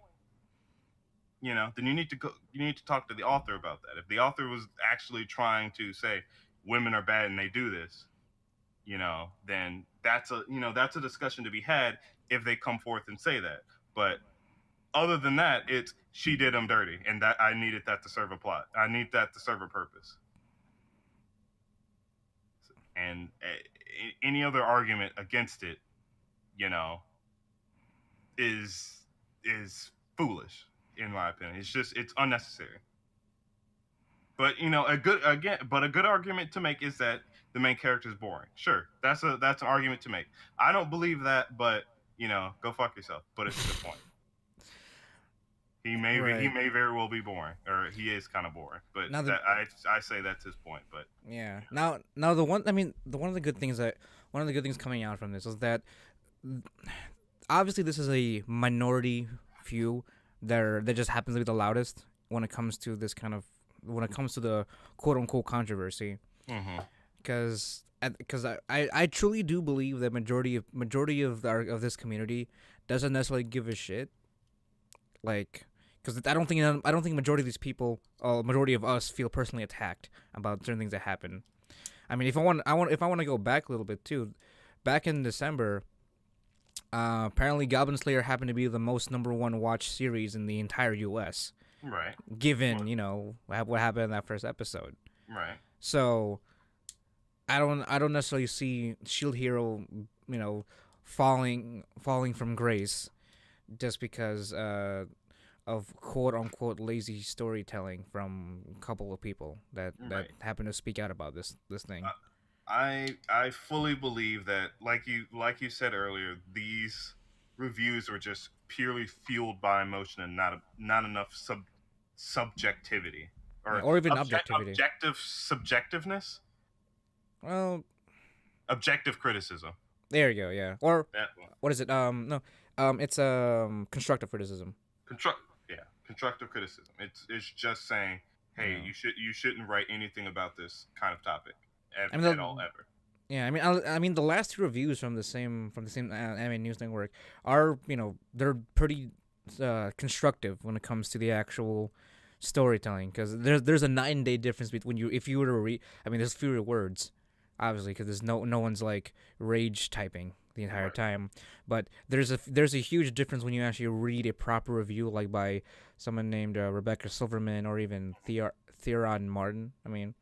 then you need to talk to the author about that. If the author was actually trying to say women are bad and they do this, then that's a discussion to be had if they come forth and say that. But other than that, it's she did him dirty, and that I needed that to serve a plot. I need that to serve a purpose. And any other argument against it, you know, is foolish in my opinion. It's unnecessary. But a good argument to make is that the main character is boring. Sure, that's an argument to make. I don't believe that, but go fuck yourself. But it's a good point. He Right. may very well be boring, or he is kind of boring. But Now the that I say that's his point. But Yeah. Now the one of the good things coming out from this is that obviously this is a minority view that just happens to be the loudest when it comes to the quote unquote controversy. mm-hmm. Because I truly do believe that majority of this community doesn't necessarily give a shit. Like, because I don't think majority of these people, majority of us, feel personally attacked about certain things that happen. I mean, if I want to go back a little bit too, back in December, apparently Goblin Slayer happened to be the most number one watched series in the entire U.S. Right. Given what happened in that first episode. Right. So I don't necessarily see Shield Hero, falling from grace just because of quote unquote lazy storytelling from a couple of people that happen to speak out about this thing. I fully believe that, like you said earlier, these reviews were just purely fueled by emotion and not enough subjectivity Or even objectivity. objective subjectiveness, Well, objective criticism. there you go. Yeah. Or That one. what is it? No. It's constructive criticism. Constructive criticism. It's just saying, hey, Yeah. you shouldn't write anything about this kind of topic mean, at all ever. Yeah, I mean, the last two reviews from the same anime news network are they're pretty constructive when it comes to the actual storytelling because there's a 9-day difference between if you were to read. I mean, there's fewer words, obviously, because there's no one's like rage typing the entire Right. time, but there's a huge difference when you actually read a proper review like by someone named Rebecca Silverman or even Theron Martin. I mean,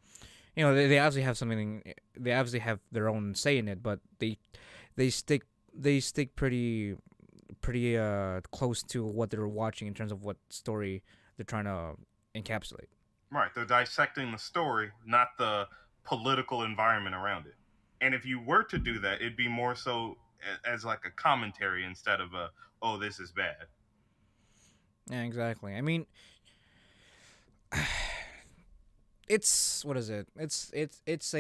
they obviously have something. They obviously have their own say in it, but they stick they stick pretty close to what they're watching in terms of what story they're trying to encapsulate. Right. They're dissecting the story, not the political environment around it. And if you were to do that, it'd be more so as like a commentary instead of a, oh, this is bad. Yeah, exactly. I mean, it's what is it? It's a It's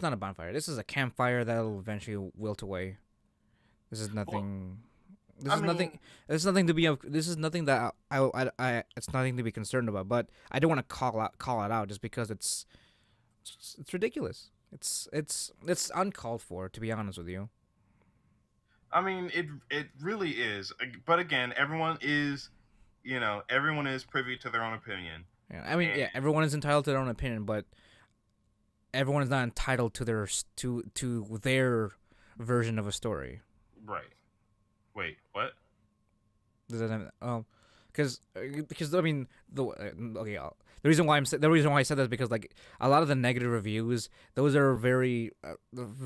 not a bonfire. This is a campfire that'll eventually wilt away. This is Well, nothing. This I is mean, nothing. This is nothing to be. This is nothing that it's nothing to be concerned about. But I don't want to call it out just because it's ridiculous. It's uncalled for, to be honest with you. it really is. But again, everyone is privy to their own opinion. Yeah, I mean, And yeah, everyone is entitled to their own opinion, but everyone is not entitled to their version of a story. right. Wait, what? Does that because I mean okay, the reason why the reason why I said that is because like a lot of the negative reviews, those are very a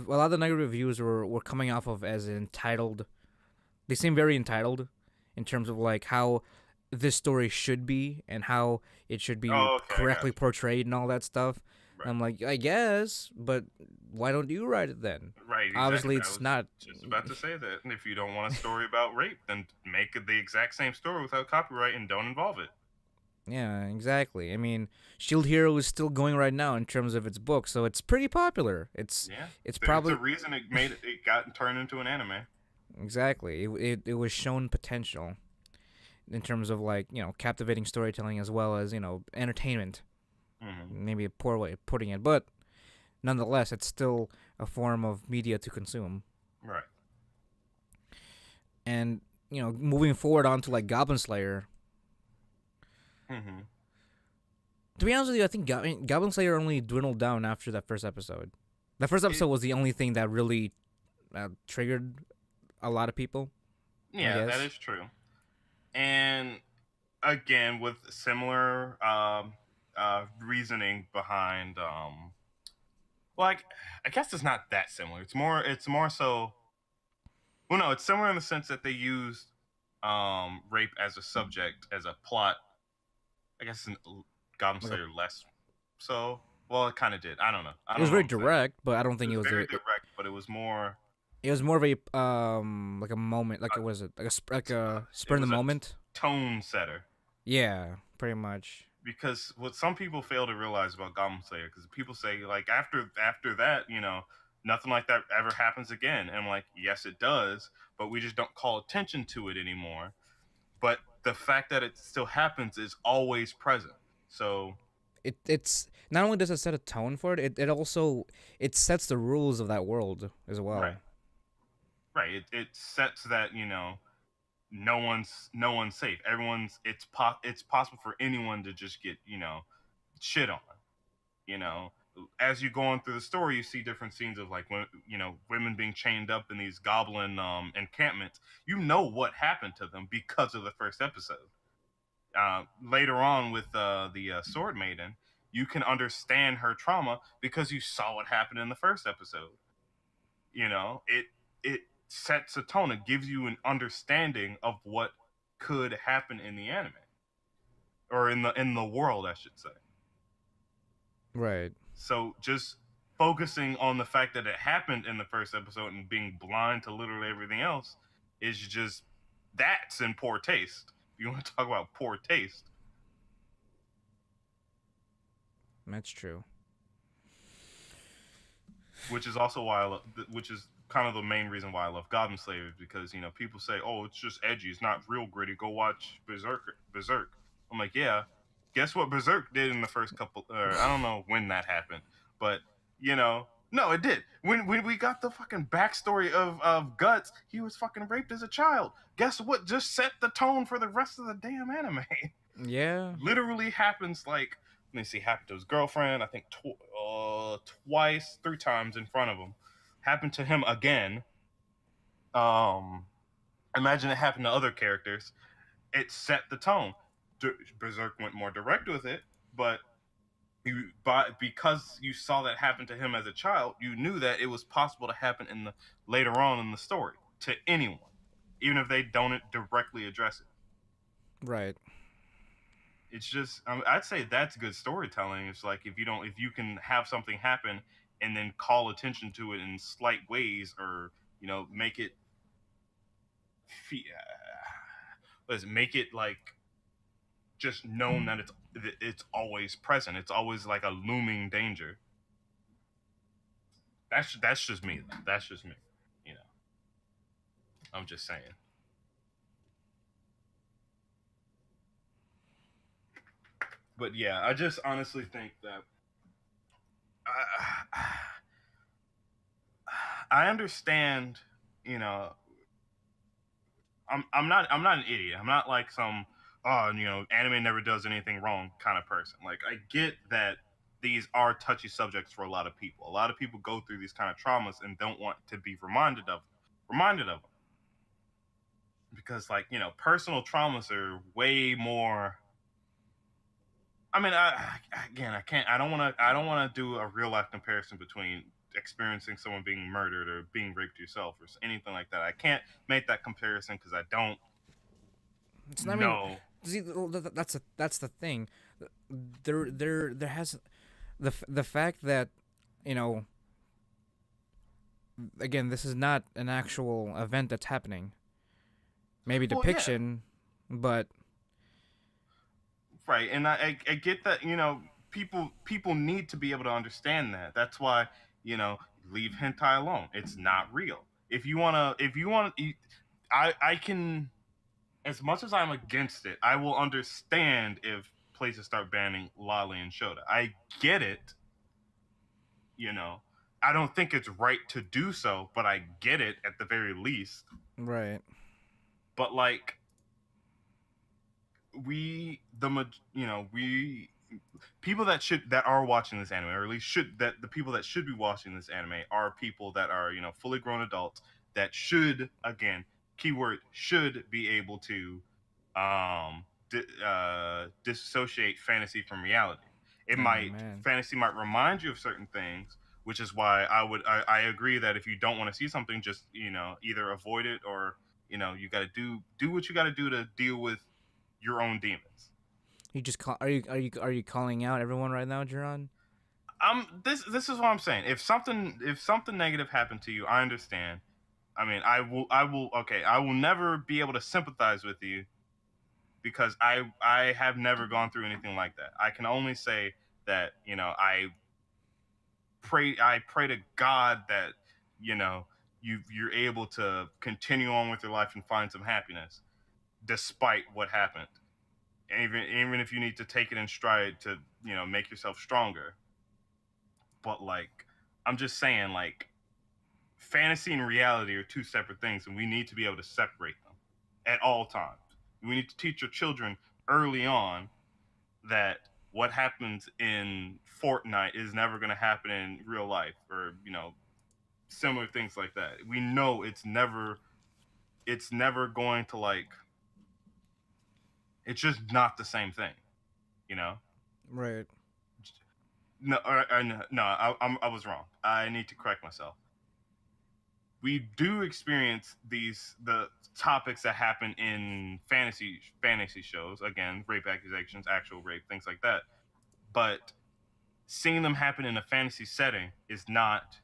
lot of the negative reviews were coming off of as entitled. They seem very entitled in terms of like how this story should be and how it should be Oh, okay, I got correctly you. portrayed and all that stuff. Right. I'm like, I guess, but why don't you write it then? Right, Obviously, exactly. I it's was not. just about to say that. And if you don't want a story about rape, then make it the exact same story without copyright and don't involve it. Yeah, exactly. I mean, Shield Hero is still going right now in terms of its book, so it's pretty popular. Yeah. It's There's a probably reason it got turned into an anime. exactly. It was shown potential in terms of like captivating storytelling as well as entertainment. Hmm. Maybe a poor way of putting it, but nonetheless, it's still a form of media to consume. Right. And moving forward onto like Goblin Slayer. Hmm. To be honest with you, I think Goblin Slayer only dwindled down after that first episode. That first It, episode was the only thing that really triggered a lot of people, I yeah, that guess. is true. And again, with similar reasoning behind, like, I guess it's not that similar. It's more so. Well, no, it's similar in the sense that they used rape as a subject, as a plot. I guess in Goblin Like Slayer less so. Well, it kind of did. I don't know. I it don't was know what very I'm saying. direct, but I don't It think was very direct, but it was more. it was more of a like a moment, like it was like like a It spur in the was a moment. tone setter. Yeah, pretty much. Because what some people fail to realize about Goblin Slayer, because people say like after that, nothing like that ever happens again. And I'm like, yes, it does, but we just don't call attention to it anymore. But the fact that it still happens is always present. So It's not only does it set a tone for it, it also it sets the rules of that world as right, well. right, it sets that no one's safe. It's possible for anyone to just get shit on. you know as you go on through the story, you see different scenes of like when women being chained up in these goblin encampments. What happened to them because of the first episode. Later on with the sword maiden, you can understand her trauma because you saw what happened in the first episode. It sets a tone. It gives you an understanding of what could happen in the anime, or in the world, I should say. Right. So just focusing on the fact that it happened in the first episode and being blind to literally everything else is just that's in poor taste. If you want to talk about poor taste, That's true. which is also why which is kind of the main reason why I love Goblin Slayer, because people say, "Oh, it's just edgy. It's not real gritty. Go watch Berserk." I'm like, yeah. Guess what Berserk did in the first couple? I don't know when that happened, but no, it did. When we got the fucking backstory of Guts, he was fucking raped as a child. Guess what? Just set the tone for the rest of the damn anime. Yeah. Literally happens like, let me see, happened to his girlfriend, I think twice, 3 times in front of him. Happened to him again. Um, Imagine it happened to other characters. It set the tone. Berserk went more direct with it, but Because you saw that happen to him as a child, you knew that it was possible to happen in the later on in the story to anyone, even if they don't directly address it. Right. It's just I'd say that's good storytelling. It's like if you can have something happen and then call attention to it in slight ways, or make it let's make it like just known that it's always present. It's always like a looming danger. That's just me. That's just me. You know, I'm just saying. But yeah, I just honestly think that I, I understand. You know, I'm not an idiot. I'm not like some anime never does anything wrong kind of person. Like I get that these are touchy subjects for a lot of people. A lot of people go through these kind of traumas and don't want to be reminded of them because like personal traumas are way more. I mean, again, I can't. I don't want to do a real life comparison between experiencing someone being murdered or being raped yourself or anything like that. I can't make that comparison because I don't It's not, I mean, know. see, that's the thing. There has the fact that you know again, this is not an actual event that's happening. Maybe Well, yeah, depiction, but right, and I get that people need to be able to understand that. That's why leave hentai alone. It's not real. If you wanna, I can. As much as I'm against it, I will understand if places start banning lolly and shota. I get it. You know, I don't think it's right to do so, but I get it at the very least. right, But like we the we people that are watching this anime, or at least should that the people that should be watching this anime are people that are fully grown adults that should, again, keyword should, be able to disassociate fantasy from reality. It oh might man, Fantasy might remind you of certain things, which is why I agree that if you don't want to see something, just either avoid it, or you got to do what you got to do to deal with your own demons. you just call are you calling out everyone right now, Jarron? This is what I'm saying. If something negative happened to you, I understand. I mean, I will never be able to sympathize with you because I have never gone through anything like that. I can only say that I pray to God that you're able to continue on with your life and find some happiness despite what happened. Even if you need to take it in stride to make yourself stronger. But like, I'm just saying, like, fantasy and reality are two separate things, and we need to be able to separate them at all times. We need to teach your children early on that what happens in Fortnite is never going to happen in real life, or similar things like that. We know it's never going to, like, it's just not the same thing, you know. Right. No, no, I was wrong. I need to correct myself. We do experience the topics that happen in fantasy shows. Again, rape accusations, actual rape, things like that. But seeing them happen in a fantasy setting is not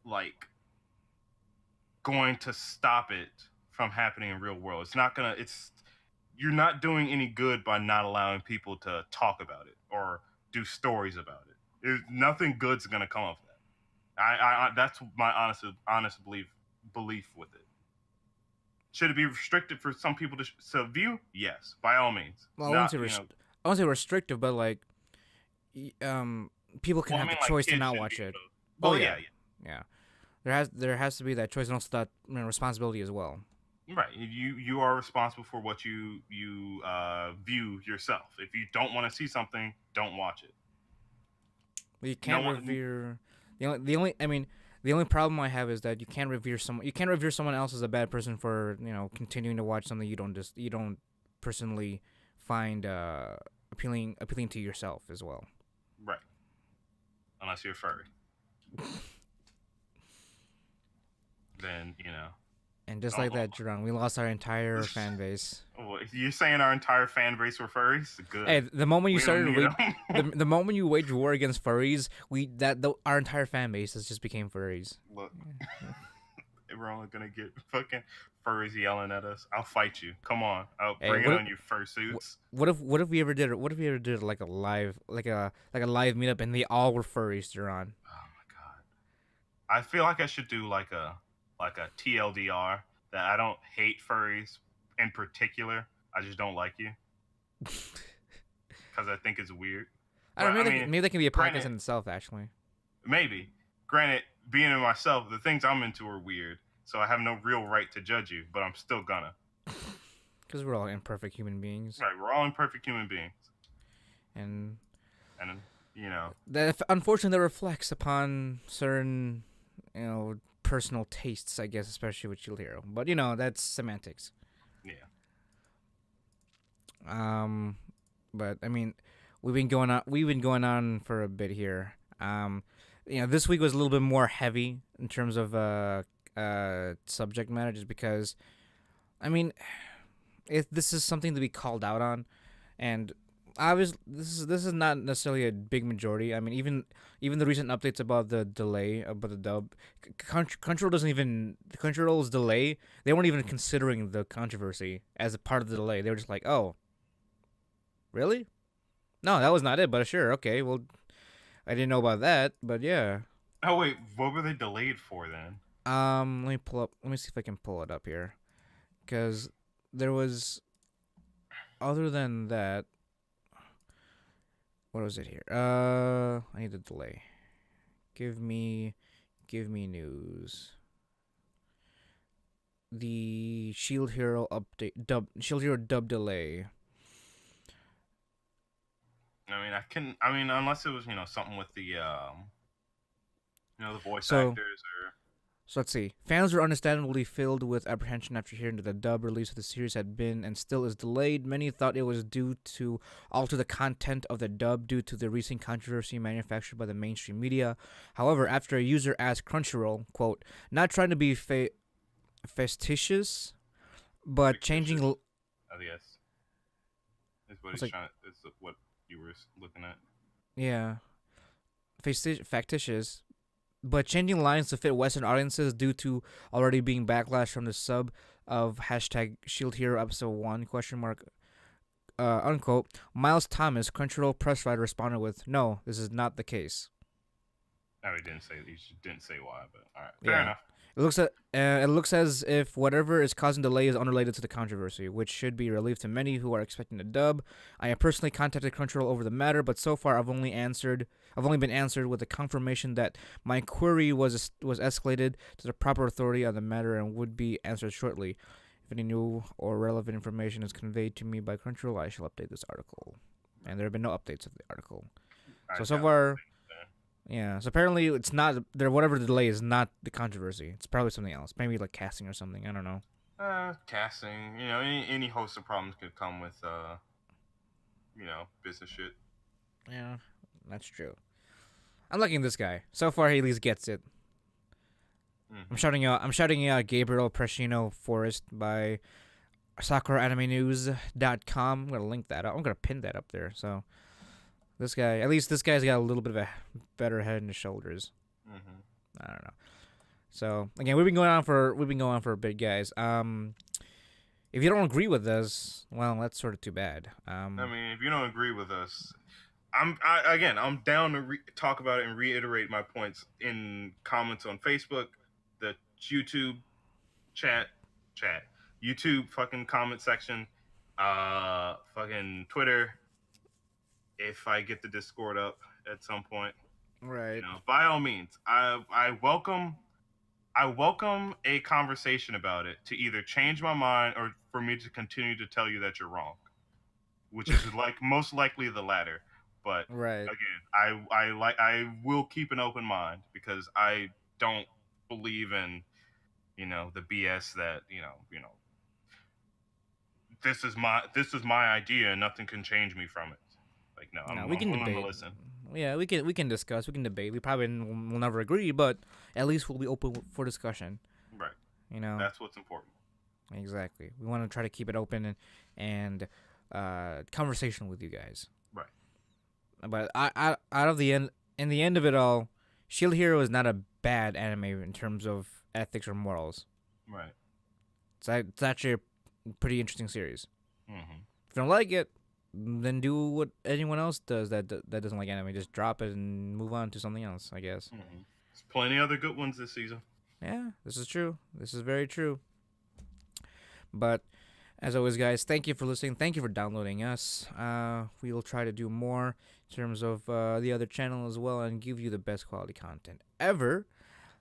like going to stop it from happening in real world. It's not gonna. It's You're not doing any good by not allowing people to talk about it or do stories about it. Nothing good's gonna come of that. That's my honest belief with it. Should it be restricted for some people to view? Yes, by all means. Well, Not I won't say restrictive, but like, people can Well, I have mean, the like, choice to kids not should be watch it. able to. Oh Well, yeah, yeah, yeah. yeah. There has to be that choice, and also that responsibility as well. Right. You are responsible for what you view yourself. If you don't want to see something, don't watch it. But you No can't one. revere the only problem I have is that you can't revere someone else as a bad person for continuing to watch something you don't personally find appealing to yourself as well. Right. Unless you're furry. Then, And just don't. like that, Jarron, we lost our entire fan base. Well, if you're saying our entire fan base were furries, good. Hey, the moment you We don't started need them. the moment you waged war against furries, our entire fan base has just became furries. Look, we're only gonna get fucking furries yelling at us. I'll fight you. Come on, I'll Hey, bring it on you, fursuits. what if we ever did like a live live meetup and they all were furries, Jarron? Oh my god, I feel like I should do like a TLDR that I don't hate furries in particular. I just don't like you because I think it's weird. I don't know. But, Maybe that can be a podcast granted- in itself, actually. Maybe. Granted, being in myself, the things I'm into are weird, so I have no real right to judge you, but I'm still gonna. Because we're all imperfect human beings, Right, we're all imperfect human beings. and And, that unfortunately that reflects upon certain, personal tastes, I guess, especially with Shield Hero. But that's semantics. yeah. But I mean, we've been going on for a bit here. This week was a little bit more heavy in terms of subject matter, just because, I mean, if this is something to be called out on, and obviously this is not necessarily a big majority. I mean, even the recent updates about the delay about the dub, Crunchyroll's delay. They weren't even considering the controversy as a part of the delay. They were just like, oh, really? No, that was not it. But sure, okay. Well, I didn't know about that, but yeah. Oh, wait, what were they delayed for then? Let me pull up. Let me see if I can pull it up here, because there was, other than that, what was it here? I need a delay. Give me news. The Shield Hero Shield Hero dub delay. I mean, unless it was, something with the, the voice So- actors or. So let's see. Fans were understandably filled with apprehension after hearing that the dub release of the series had been and still is delayed. Many thought it was due to alter the content of the dub due to the recent controversy manufactured by the mainstream media. However, after a user asked Crunchyroll, quote, not trying to be facetious, but changing... Oh, yes. Is what It's he's like- trying. Is what you were looking at. Yeah. Factitious, but changing lines to fit Western audiences due to already being backlash from the sub of hashtag Shield Hero Episode 1, question mark, unquote. Miles Thomas, Crunchyroll press writer, responded with, no, this is not the case. No, he didn't say why, but all right, fair Yeah. enough. It looks as if whatever is causing delay is unrelated to the controversy, which should be a relief to many who are expecting a dub. I have personally contacted Crunchyroll over the matter, but so far I've only been answered with the confirmation that my query was escalated to the proper authority on the matter and would be answered shortly. If any new or relevant information is conveyed to me by Crunchyroll, I shall update this article. And there have been no updates of the article. So far, yeah. So apparently it's not there. Whatever the delay is, not the controversy. It's probably something else. Maybe like casting or something. I don't know. Casting, any host of problems could come with, business shit. Yeah, that's true. I'm liking this guy. So far, he at least gets it. I'm shouting out Gabriel Prescino Forest by SakuraAnimeNews.com. I'm gonna link that up. I'm gonna pin that up there. So this guy's got a little bit of a better head and shoulders. I don't know. So again, we've been going on for a bit, guys. If you don't agree with us, well, that's sort of too bad. If you don't agree with us, I'm down to talk about it and reiterate my points in comments on Facebook, the YouTube YouTube fucking comment section, fucking Twitter. If I get the Discord up at some point, right. by all means, I welcome a conversation about it to either change my mind or for me to continue to tell you that you're wrong, which is most likely the latter. But Right. again, I will keep an open mind because I don't believe in the BS that this is my idea and nothing can change me from it. Like, no, No, I'm we can willing debate. to listen. Yeah, we can discuss. We can debate. We probably will never agree, but at least we'll be open for discussion. Right. You know. That's what's important. Exactly. We want to try to keep it open and conversation with you guys. Right. But I out of the end, in the end of it all, Shield Hero is not a bad anime in terms of ethics or morals. Right. It's actually a pretty interesting series. Mm-hmm. If you don't like it, then do what anyone else does that doesn't like anime. Just drop it and move on to something else, I guess. Mm-hmm. There's plenty other good ones this season. Yeah, this is true. This is very true. But as always, guys, thank you for listening. Thank you for downloading us. We will try to do more in terms of the other channel as well and give you the best quality content ever.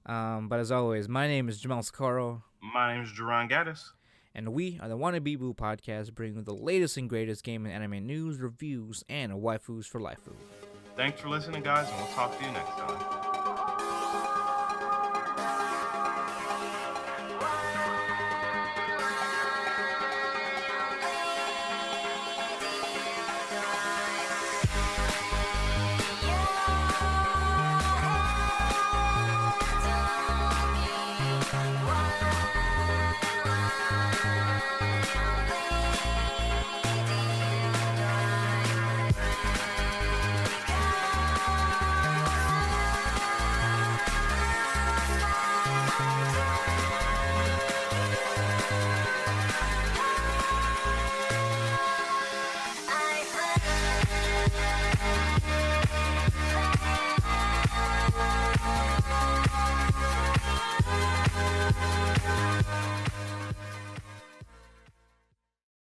But as always, my name is Jomel Sakaro. My name is Jarron Gaddis. And we are the Wannabe Boo Podcast, bringing you the latest and greatest game and anime news, reviews, and waifus for life. Thanks for listening, guys, and we'll talk to you next time.